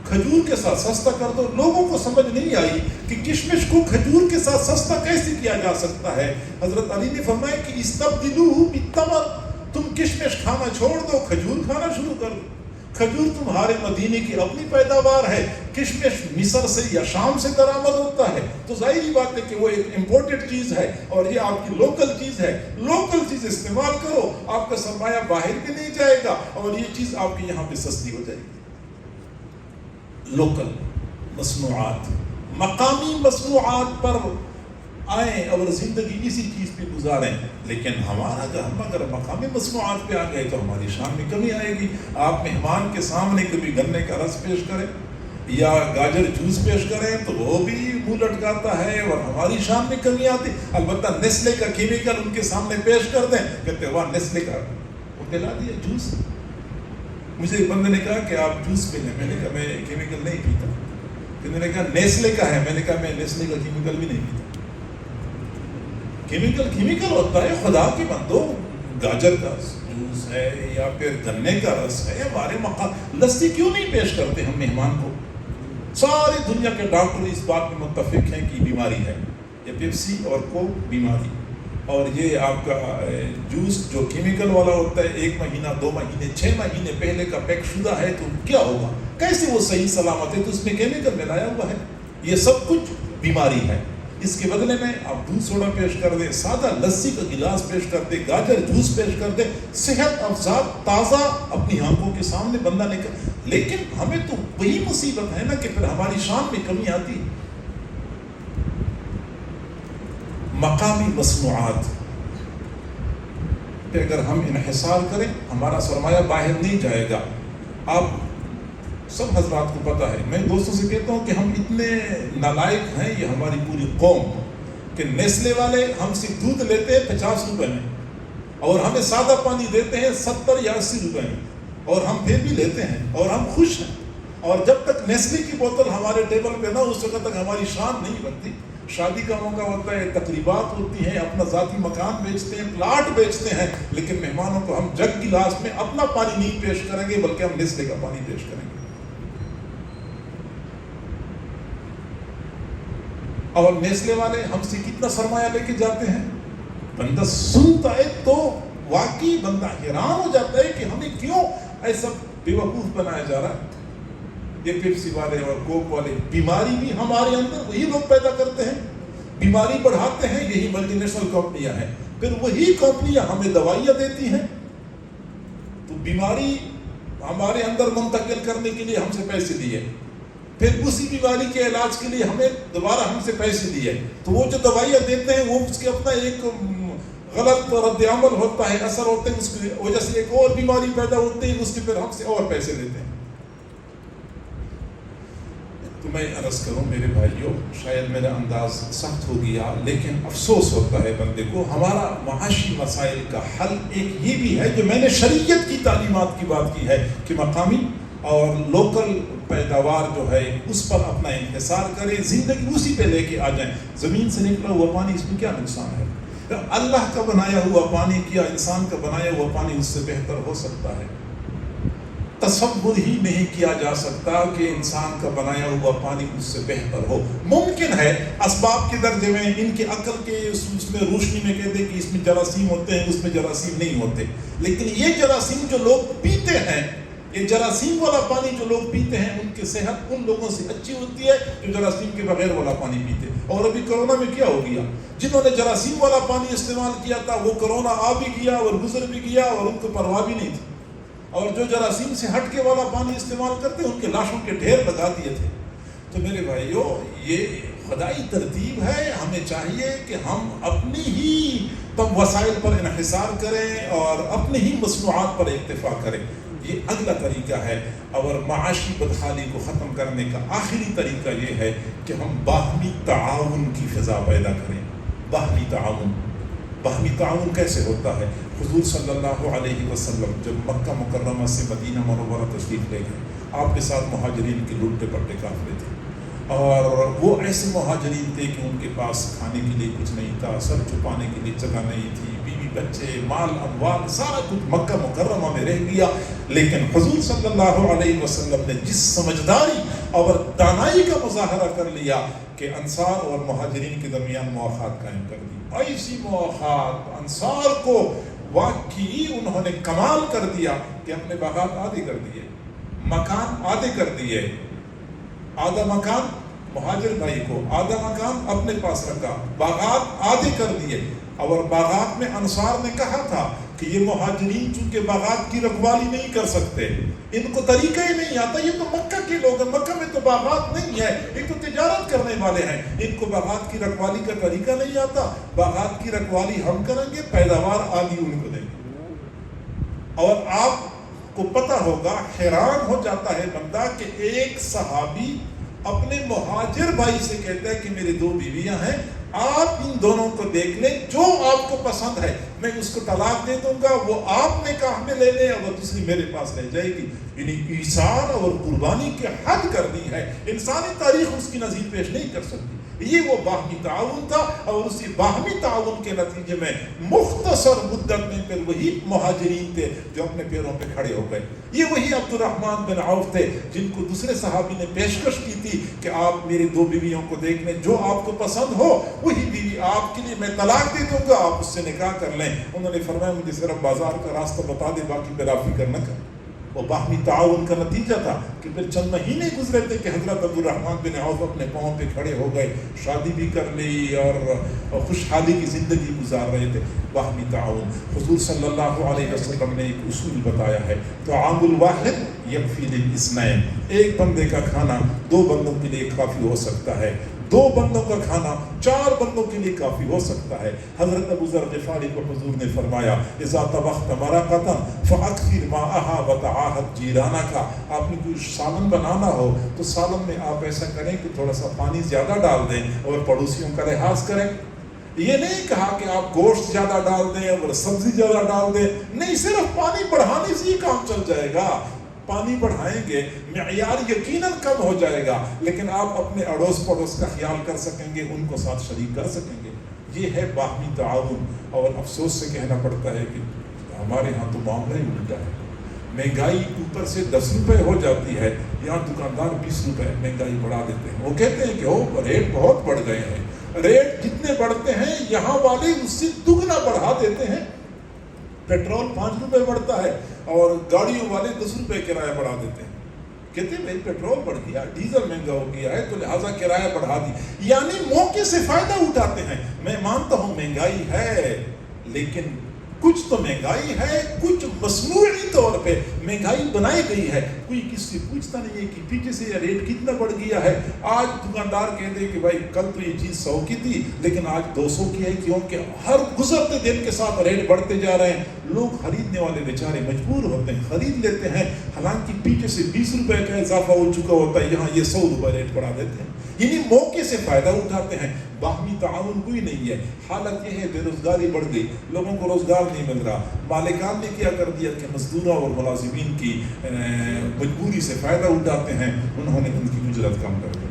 کھجور کے ساتھ سستا کر دو. لوگوں کو سمجھ نہیں آئی کہ کشمش کو کھجور کے ساتھ سستا کیسے کیا جا سکتا ہے. حضرت علی نے فرمایا کہ استبدلوہ بالتمر، تم کشمش کھانا چھوڑ دو، کھجور کھانا شروع کر دو. کھجور تمہارے مدینے کی اپنی پیداوار ہے، کشمش مصر سے یا شام سے درآمد ہوتا ہے، تو ظاہری بات ہے کہ وہ ایک امپورٹڈ چیز ہے اور یہ آپ کی لوکل چیز ہے. لوکل چیز استعمال کرو، آپ کا سرمایہ باہر بھی نہیں جائے گا اور یہ چیز آپ کی یہاں پہ سستی ہو جائے گی. لوکل مصنوعات، مقامی مصنوعات پر آئیں اور زندگی اسی چیز پہ گزاریں. لیکن ہم اگر مقامی مصنوعات پہ آ گئے تو ہماری شان میں کمی آئے گی. آپ مہمان کے سامنے کبھی گنے کا رس پیش کریں یا گاجر جوس پیش کریں تو وہ بھی منہ لٹکاتا ہے اور ہماری شان میں کمی آتی. البتہ نیسلے کا کیمیکل ان کے سامنے پیش کر دیں، کہتے ہیں واہ نیسلے کا لا دیا جوس. مجھے ایک بندے نے کہا کہ آپ جوس پی لیں، میں نے کہا میں کیمیکل نہیں پیتا. انہوں نے کہا نیسلے کا ہے، میں نے کہا میں نیسلے کا کیمیکل بھی نہیں پیتا. کیمیکل ہوتا ہے. خدا کی بندو، گاجر کا جوس ہے یا پھر گنے کا رس ہے، ہمارے مقام لسی کیوں نہیں پیش کرتے ہم مہمان کو؟ ساری دنیا کے ڈاکٹر اس بات میں متفق ہیں کہ بیماری ہے، یہ پیپسی اور کوک بیماری. اور یہ آپ کا جوس جو کیمیکل والا ہوتا ہے 1 مہینہ 2 مہینے 6 مہینے پہلے کا پیک شدہ ہے، تو کیا ہوگا؟ کیسے وہ صحیح سلامت ہے؟ تو اس میں کیمیکل ملایا ہوا ہے. یہ سب کچھ بیماری ہے. اس کے بدلے میں آپ دودھ سوڈا پیش کر دیں، سادہ لسی کا گلاس پیش کر دیں، گاجر جوس پیش کر دیں، صحت افزا تازہ اپنی آنکھوں کے سامنے بندہ نکل. لیکن ہمیں تو وہی مصیبت ہے نا کہ پھر ہماری شان میں کمی آتی. مقامی مصنوعات پہ اگر ہم انحصار کریں ہمارا سرمایہ باہر نہیں جائے گا. آپ سب حضرات کو پتہ ہے، میں دوستوں سے کہتا ہوں کہ ہم اتنے نالائق ہیں، یہ ہماری پوری قوم، کہ نیسلے والے ہم سے دودھ لیتے ہیں 50 روپے میں اور ہمیں سادہ پانی دیتے ہیں 70 یا 80 روپے میں، اور ہم پھر بھی لیتے ہیں اور ہم خوش ہیں. اور جب تک نیسلے کی بوتل ہمارے ٹیبل پہ نہ اس وقت تک ہماری شان نہیں بنتی. شادی کا موقع ہوتا ہے، تقریبات ہوتی ہیں، اپنا ذاتی مکان بیچتے ہیں، پلاٹ بیچتے ہیں، لیکن مہمانوں کو ہم جگ گلاس میں اپنا پانی نہیں پیش کریں گے بلکہ ہم نیسلے کا پانی پیش کریں گے. اور نیسلے والے ہم سے کتنا سرمایہ لے کے جاتے ہیں. بندہ سنتا ہے تو واقعی بندہ حیران ہو جاتا ہے کہ ہمیں کیوں ایسا بیوقوف بنایا جا رہا ہے. یہ پیپسی والے اور کوک والے، بیماری بھی ہمارے اندر وہی لوگ پیدا کرتے ہیں، بیماری بڑھاتے ہیں یہی ملٹی نیشنل کمپنیاں ہیں. پھر وہی کمپنیاں ہمیں دوائیاں دیتی ہیں، تو بیماری ہمارے اندر منتقل کرنے کے لیے ہم سے پیسے لیے، پھر اسی بیماری کے علاج کے لیے ہمیں دوبارہ ہم سے پیسے لیے. تو وہ جو دوائیاں دیتے ہیں وہ اس کے اپنا ایک غلط رد عمل ہوتا ہے، اثر ہوتے ہیں، اس کی وجہ سے ایک اور بیماری پیدا ہوتی ہے، اس کے پھر ہم سے اور پیسے لیتے ہیں. تو میں عرض کروں میرے بھائیوں، شاید میرا انداز سخت ہو گیا، لیکن افسوس ہوتا ہے بندے کو. ہمارا معاشی مسائل کا حل ایک یہ بھی ہے جو میں نے شریعت کی تعلیمات کی بات کی ہے کہ مقامی اور لوکل پیداوار جو ہے اس پر اپنا انحصار کریں، زندگی اسی پہ لے کے آ جائیں. زمین سے نکلا ہوا پانی، اس میں کیا نقصان ہے؟ اللہ کا بنایا ہوا پانی کیا انسان کا بنایا ہوا پانی اس سے بہتر ہو سکتا ہے؟ تصور ہی نہیں کیا جا سکتا کہ انسان کا بنایا ہوا پانی اس سے بہتر ہو. ممکن ہے اسباب کے درجے میں، ان کی عقل کے اس میں روشنی میں کہتے کہ اس میں جراثیم ہوتے ہیں، اس میں جراثیم نہیں ہوتے. لیکن یہ جراثیم جو لوگ پیتے ہیں، یہ جراثیم والا پانی جو لوگ پیتے ہیں، ان کی صحت ان لوگوں سے اچھی ہوتی ہے جو جراثیم کے بغیر والا پانی پیتے. اور ابھی کرونا میں کیا ہو گیا، جنہوں نے جراثیم والا پانی استعمال کیا تھا وہ کرونا آ بھی گیا اور گزر بھی گیا اور ان کو پرواہ بھی نہیں تھی. اور جو جراثیم سے ہٹ کے والا پانی استعمال کرتے ان کے لاشوں کے ڈھیر لگا دیے تھے. تو میرے بھائیوں، یہ خدائی ترتیب ہے. ہمیں چاہیے کہ ہم اپنی ہی وسائل پر انحصار کریں اور اپنی ہی مصنوعات پر اکتفا کریں. یہ اگلا طریقہ ہے. اور معاشی بدحالی کو ختم کرنے کا آخری طریقہ یہ ہے کہ ہم باہمی تعاون کی فضا پیدا کریں. باہمی تعاون کیسے ہوتا ہے؟ حضور صلی اللہ علیہ وسلم جب مکہ مکرمہ سے مدینہ منورہ تشریف لے گئے، آپ کے ساتھ مہاجرین کے لوٹے پٹے قافلے تھے. اور وہ ایسے مہاجرین تھے کہ ان کے پاس کھانے کے لیے کچھ نہیں تھا، سر چھپانے کے لیے جگہ نہیں تھی، بیوی بچے مال اموال سارا کچھ مکہ مکرمہ میں رہ گیا. لیکن حضور صلی اللہ علیہ وسلم نے جس سمجھداری اور دانائی کا مظاہرہ کر لیا کہ انصار اور مہاجرین کے درمیان مواخات قائم کر دی. ایسی مواخات انصار کو واقعی انہوں نے کمال کر دیا کہ اپنے باغات آدھے کر دیے، مکان آدھے کر دیے، آدھا مکان مہاجر بھائی کو، آدھا مکان اپنے پاس رکھا، باغات آدھے کر دیے. اور باغات میں انصار نے کہا تھا کہ یہ مہاجرین چونکہ باغات کی رکھوالی نہیں کر سکتے، ان کو طریقہ ہی نہیں آتا، یہ تو مکہ کے لوگ ہیں، مکہ میں تو باغات نہیں ہے، یہ تو تجارت کرنے والے ہیں، ان کو باغات کی رکھوالی کا طریقہ نہیں آتا، باغات کی رکھوالی ہم کریں گے، پیداوار آدھی ان کو دیں گے. اور آپ کو پتہ ہوگا، حیران ہو جاتا ہے بندہ کہ ایک صحابی اپنے مہاجر بھائی سے کہتا ہے کہ میرے 2 بیویاں ہیں، آپ ان دونوں کو دیکھ لیں، جو آپ کو پسند ہے میں اس کو طلاق دے دوں گا، وہ آپ نے کہا میں لے لیں اور دوسری میرے پاس رہ جائے گی. یعنی ایثار اور قربانی کی حد کر دی ہے، انسانی تاریخ اس کی نظیر پیش نہیں کر سکتی. یہ وہ باہمی تعاون تھا، اور اسی باہمی تعاون کے نتیجے میں مختصر مدت میں پھر وہی مہاجرین تھے جو اپنے پیروں پہ کھڑے ہو گئے. یہ وہی عبد الرحمن بن عوف تھے جن کو دوسرے صحابی نے پیشکش کی تھی کہ آپ میری 2 بیویوں کو دیکھ لیں، جو آپ کو پسند ہو وہی بیوی آپ کے لیے میں طلاق دے دوں گا، آپ اس سے نکاح کر لیں. انہوں نے فرمایا مجھے صرف بازار کا راستہ بتا دے، باقی پھر آپ فکر نہ کریں. وہ باہمی تعاون کا نتیجہ تھا کہ پھر چند مہینے گزرے تھے کہ حضرت عبد الرحمن بن عوف اپنے پاؤں پہ کھڑے ہو گئے، شادی بھی کر لی اور خوشحالی کی زندگی گزار رہے تھے. باہمی تعاون. حضور صلی اللہ علیہ وسلم نے ایک اصول بتایا ہے، طعام الواحد یکفی للاثنین. ایک بندے کا کھانا 2 بندوں کے لیے کافی ہو سکتا ہے، 2 بندوں کا کھانا 4 بندوں کے لیے کافی ہو سکتا ہے. حضرت ابو ذر غفاری کو حضور نے فرمایا اذا طبخت مرقۃ فاکثر ماءها وتعاهد جیرانک. آپ نے کوئی سالن بنانا ہو تو سالن میں آپ ایسا کریں کہ تھوڑا سا پانی زیادہ ڈال دیں اور پڑوسیوں کا لحاظ کریں. یہ نہیں کہا کہ آپ گوشت زیادہ ڈال دیں اور سبزی زیادہ ڈال دیں، نہیں، صرف پانی بڑھانے سے ہی کام چل جائے گا. پانی بڑھائیں گے معیار یقیناً کم ہو جائے گا، لیکن آپ اپنے اڑوس پڑوس کا خیال کر سکیں گے، ان کو ساتھ شریک کر سکیں گے. یہ ہے باہمی تعاون. اور افسوس سے کہنا پڑتا ہے کہ ہمارے ہاں تو معاملہ ہی الٹا ہے. مہنگائی اوپر سے 10 روپے ہو جاتی ہے، یہاں دکاندار 20 روپے مہنگائی بڑھا دیتے ہیں. وہ کہتے ہیں کہ ریٹ بہت بڑھ گئے ہیں. ریٹ جتنے بڑھتے ہیں یہاں والے اس سے دگنا بڑھا دیتے ہیں. پیٹرول 5 روپے بڑھتا ہے اور گاڑیوں والے 10 روپے کرایہ بڑھا دیتے ہیں. کہتے ہیں بھائی پیٹرول بڑھ گیا، ڈیزل مہنگا ہو گیا ہے تو لہٰذا کرایہ بڑھا دی. یعنی موقع سے فائدہ اٹھاتے ہیں. میں مانتا ہوں مہنگائی ہے، لیکن کچھ تو مہنگائی ہے، کچھ مصنوعی طور پہ مہنگائی بنائی گئی ہے. کوئی کس سے پوچھتا نہیں ہے کہ پیچھے سے یہ ریٹ کتنا بڑھ گیا ہے. آج دکاندار کہتے ہیں کہ بھائی کل تو یہ چیز 100 کی تھی لیکن آج 200 کی ہے، کیونکہ ہر گزرتے دن کے ساتھ ریٹ بڑھتے جا رہے ہیں. لوگ خریدنے والے بیچارے مجبور ہوتے ہیں، خرید لیتے ہیں، حالانکہ پیچھے سے 20 روپے کا اضافہ ہو چکا ہوتا ہے، یہاں یہ 100 روپے ریٹ بڑھا دیتے ہیں. یعنی موقع سے فائدہ اٹھاتے ہیں. باہمی تعاون کوئی نہیں ہے. حالت یہ ہے بے روزگاری بڑھ گئی، لوگوں کو روزگار نہیں مل رہا. مالکان نے کیا کر دیا کہ مزدوروں اور ملازمین کی مجبوری سے فائدہ اٹھاتے ہیں، انہوں نے ان کی اجرت کم کر دی.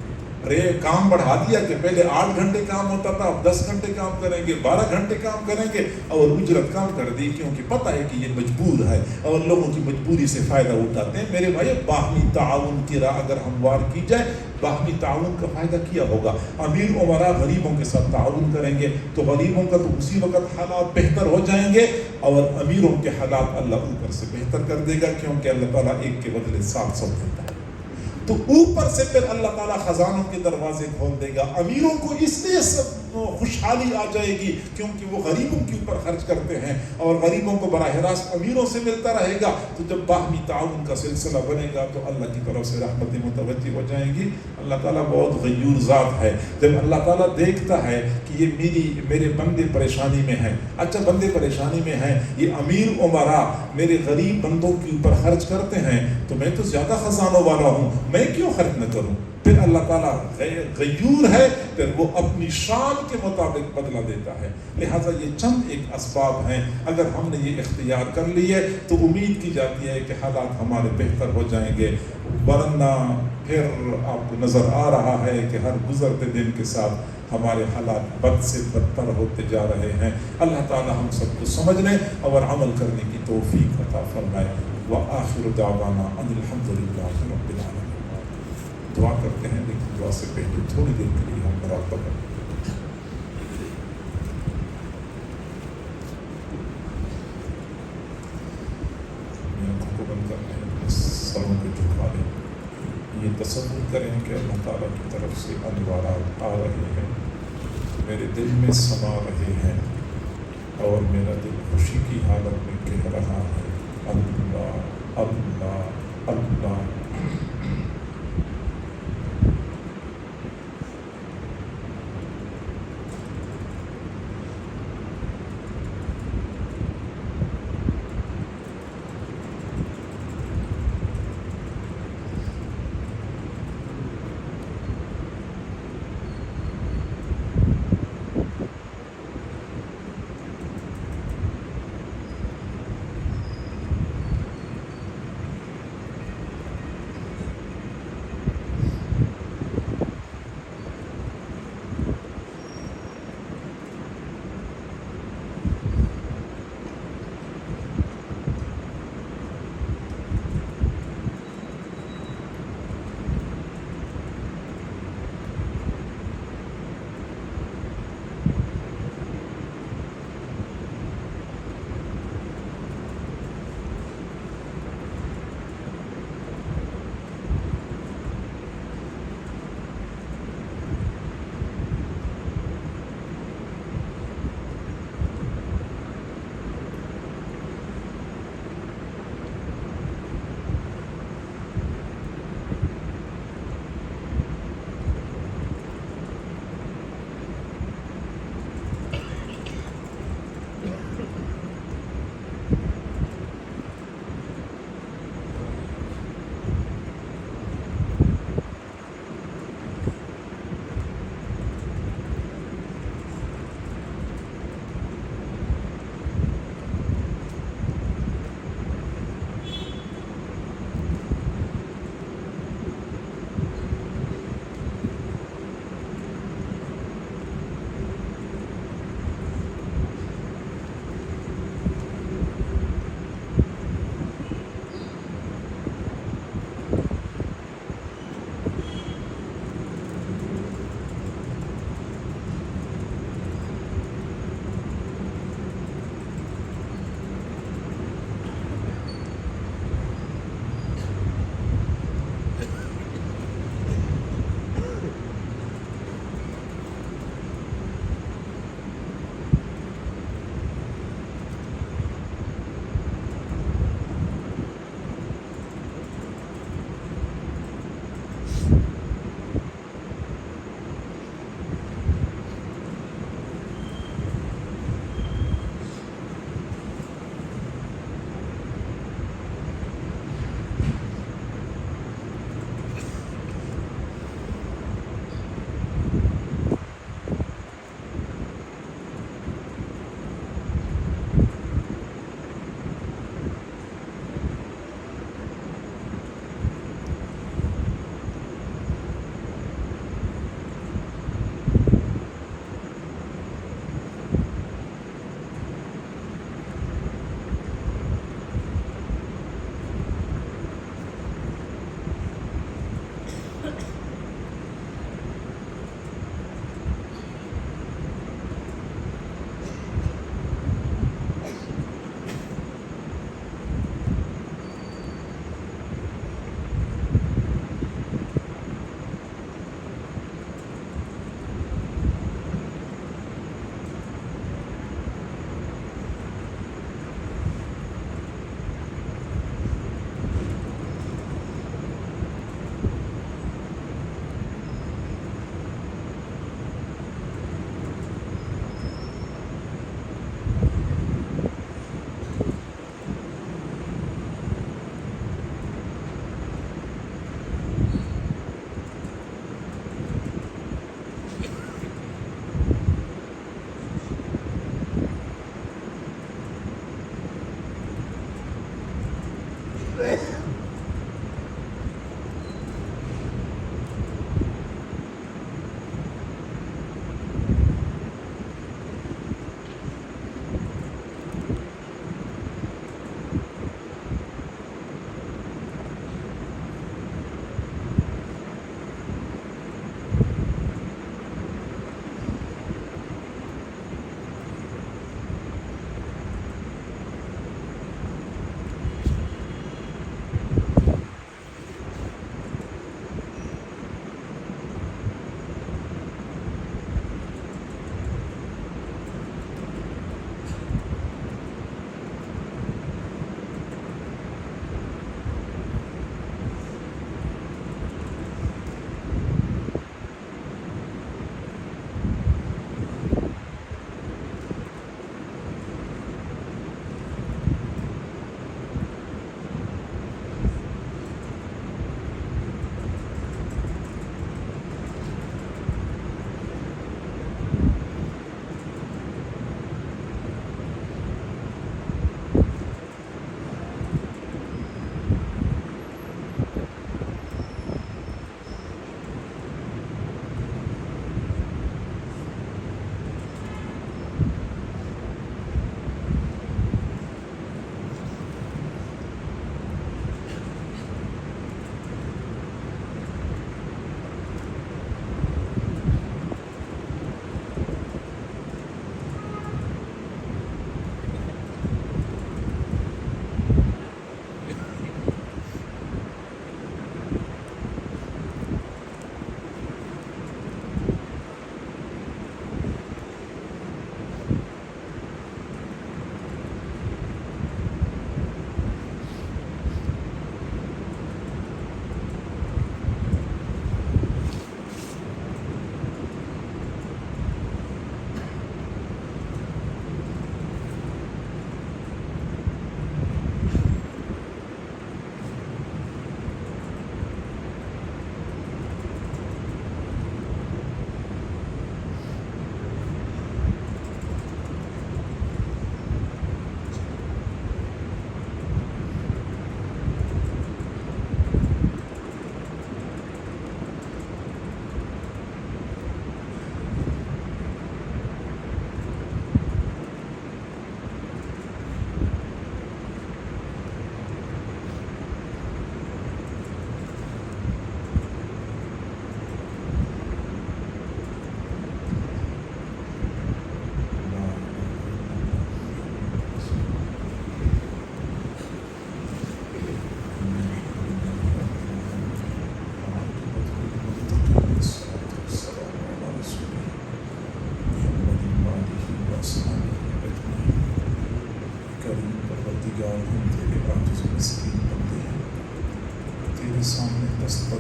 کام بڑھا دیا کہ پہلے 8 گھنٹے کام ہوتا تھا، اب 10 گھنٹے کام کریں گے، 12 گھنٹے کام کریں گے، اور اجرت کم کر دی کیونکہ پتہ ہے کہ یہ مجبور ہے اور لوگوں کی مجبوری سے فائدہ اٹھاتے ہیں. میرے بھائی باہمی تعاون کی راہ اگر ہموار کی جائے، باہمی تعاون کا فائدہ کیا ہوگا. امیر عمرا غریبوں کے ساتھ تعاون کریں گے تو غریبوں کا تو اسی وقت حالات بہتر ہو جائیں گے، اور امیروں کے حالات اللہ اوپر سے بہتر کر دے گا، کیونکہ اللہ تعالیٰ ایک کے بدلے 700 دیتا ہے. تو اوپر سے پھر اللہ تعالیٰ خزانوں کے دروازے کھول دے گا. امیروں کو اس لیے خوشحالی آ جائے گی کیونکہ وہ غریبوں کے اوپر خرچ کرتے ہیں اور غریبوں کو براہ راست امیروں سے ملتا رہے گا. تو جب باہمی تعاون کا سلسلہ بنے گا تو اللہ کی طرف سے رحمتیں متوجہ ہو جائیں گی. اللہ تعالیٰ بہت غیور ذات ہے. جب اللہ تعالیٰ دیکھتا ہے کہ یہ میرے بندے پریشانی میں ہیں، اچھا بندے پریشانی میں ہیں، یہ امیر عمرا میرے غریب بندوں کے اوپر خرچ کرتے ہیں، تو میں تو زیادہ خزانوں والا ہوں، میں کیوں خرچ نہ کروں. پھر اللہ تعالیٰ غیور ہے، پھر وہ اپنی شان کے مطابق بدلہ دیتا ہے. لہٰذا یہ چند ایک اسباب ہیں، اگر ہم نے یہ اختیار کر لیے تو امید کی جاتی ہے کہ حالات ہمارے بہتر ہو جائیں گے. ورنہ پھر آپ کو نظر آ رہا ہے کہ ہر گزرتے دن کے ساتھ ہمارے حالات بد سے بدتر ہوتے جا رہے ہیں. اللہ تعالیٰ ہم سب کو سمجھنے اور عمل کرنے کی توفیق عطا فرمائے. وآخر دعوانا ان الحمد للہ رب العالمین. دعا کرتے ہیں، لیکن دعا سے پہلے تھوڑی دیر کے لیے ہم مراقبہ کریں. آنکھوں کو بند کرتے ہیں، سروں کو جھکا لیں. یہ تصور کریں کہ اللہ تعالیٰ کی طرف سے انوارات آ رہے ہیں، میرے دل میں سما رہے ہیں، اور میرا دل خوشی کی حالت میں کہہ رہا ہے اللہ اللہ اللہ.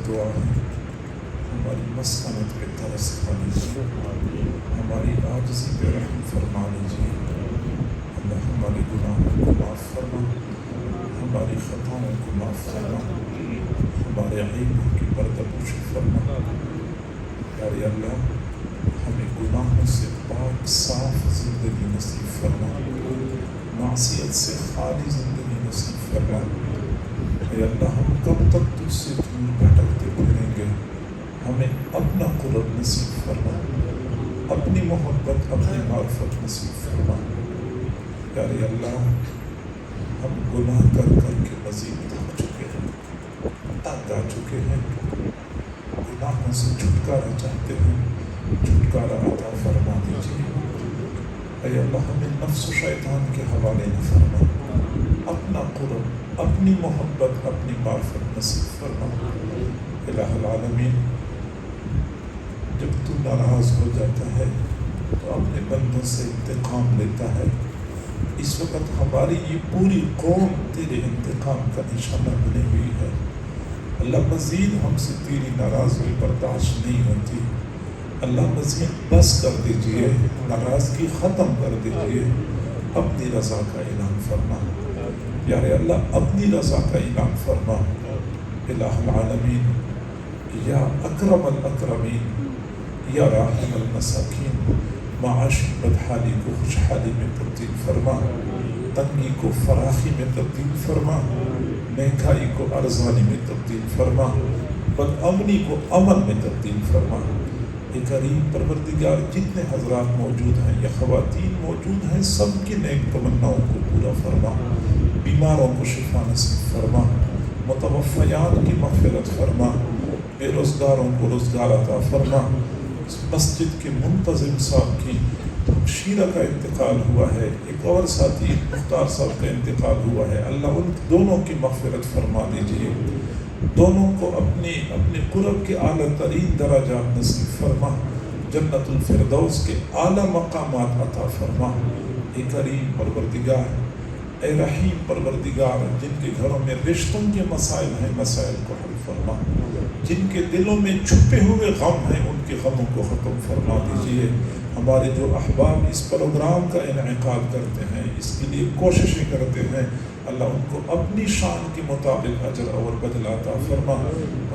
دعا ہے ہماری مسکنت پہ ترس کھا لیجیے، ہماری عاجزی پہ رحم فرما لیجیے۔ اللہ ہمارے گناہوں کو معاف فرما، ہماری خطاؤں کو معاف فرما، ہمارے عیبوں کی پردہ پوشی فرما۔ پیارے اللہ ہمیں گناہوں سے پاک صاف زندگی نصیب فرما، معصیت سے خالی زندگی نصیب فرما۔ اے اللہ ہم کب تک تجھ سے دور بھٹکتے پھریں گے؟ ہمیں اپنا قرب نصیب فرما، اپنی محبت اپنی معرفت نصیب فرما۔ پیارے اللہ ہم گناہ کر کر کے مزید تھک چکے ہیں، تنگ آ چکے ہیں، گناہوں سے چھٹکارا چاہتے ہیں، چھٹکارا عطا فرما دیجیے۔ اے اللہ ہمیں نفس و شیطان کے حوالے نہ فرما، اپنا قرب اپنی محبت اپنی معرفت نصیب فرما۔ الہ العالمین جب تو ناراض ہو جاتا ہے تو اپنے بندوں سے انتقام لیتا ہے۔ اس وقت ہماری یہ پوری قوم تیرے انتقام کا نشانہ بنی ہوئی ہے۔ اللہ مزید ہم سے تیری ناراضگی برداشت نہیں ہوتی۔ اللہ مزید بس کر دیجئے، ناراضگی ختم کر دیجئے، اپنی رضا کا اعلان فرما۔ پیارے اللہ اپنی رضا کا اعلان فرما۔ الہ العالمین یا اکرم الاکرمین یا راحم المساکین، معاش بدحالی کو خوشحالی میں تبدیل فرما، تنگی کو فراخی میں تبدیل فرما، مہنگائی کو ارزانی میں تبدیل فرما، بدامنی کو امن میں تبدیل فرما۔ اے کریم پروردگار، جتنے حضرات موجود ہیں یا خواتین موجود ہیں، سب کی نیک تمناؤں کو پورا فرما، بیماروں کو شفا نصیب فرما، متوفیان کی مغفرت فرما، بے روزگاروں کو روزگار عطا فرما۔ اس مسجد کے منتظم صاحب کی شیرہ کا انتقال ہوا ہے، ایک اور ساتھی مختار صاحب کا انتقال ہوا ہے، اللہ ان دونوں کی مغفرت فرما دیجیے، دونوں کو اپنے قرب کے اعلیٰ ترین درجات نصیب فرما، جنت الفردوس کے اعلیٰ مقامات عطا فرما۔ اے کریم پروردگار، اے رحیم پروردگار، جن کے گھروں میں رشتوں کے مسائل ہیں، مسائل کو حل فرما، جن کے دلوں میں چھپے ہوئے غم ہیں، ان کے غموں کو ختم فرما دیجیے۔ ہمارے جو احباب اس پروگرام کا انعقاد کرتے ہیں، اس کے لیے کوششیں کرتے ہیں، اللہ ان کو اپنی شان کے مطابق اجر اور بدلہ عطا فرما۔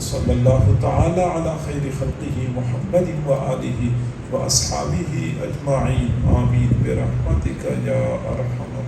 صلی اللہ تعالی علی خیر خلقہ محمد و آلہ و اصحابہ اجمعین، آمین برحمتک یا ارحم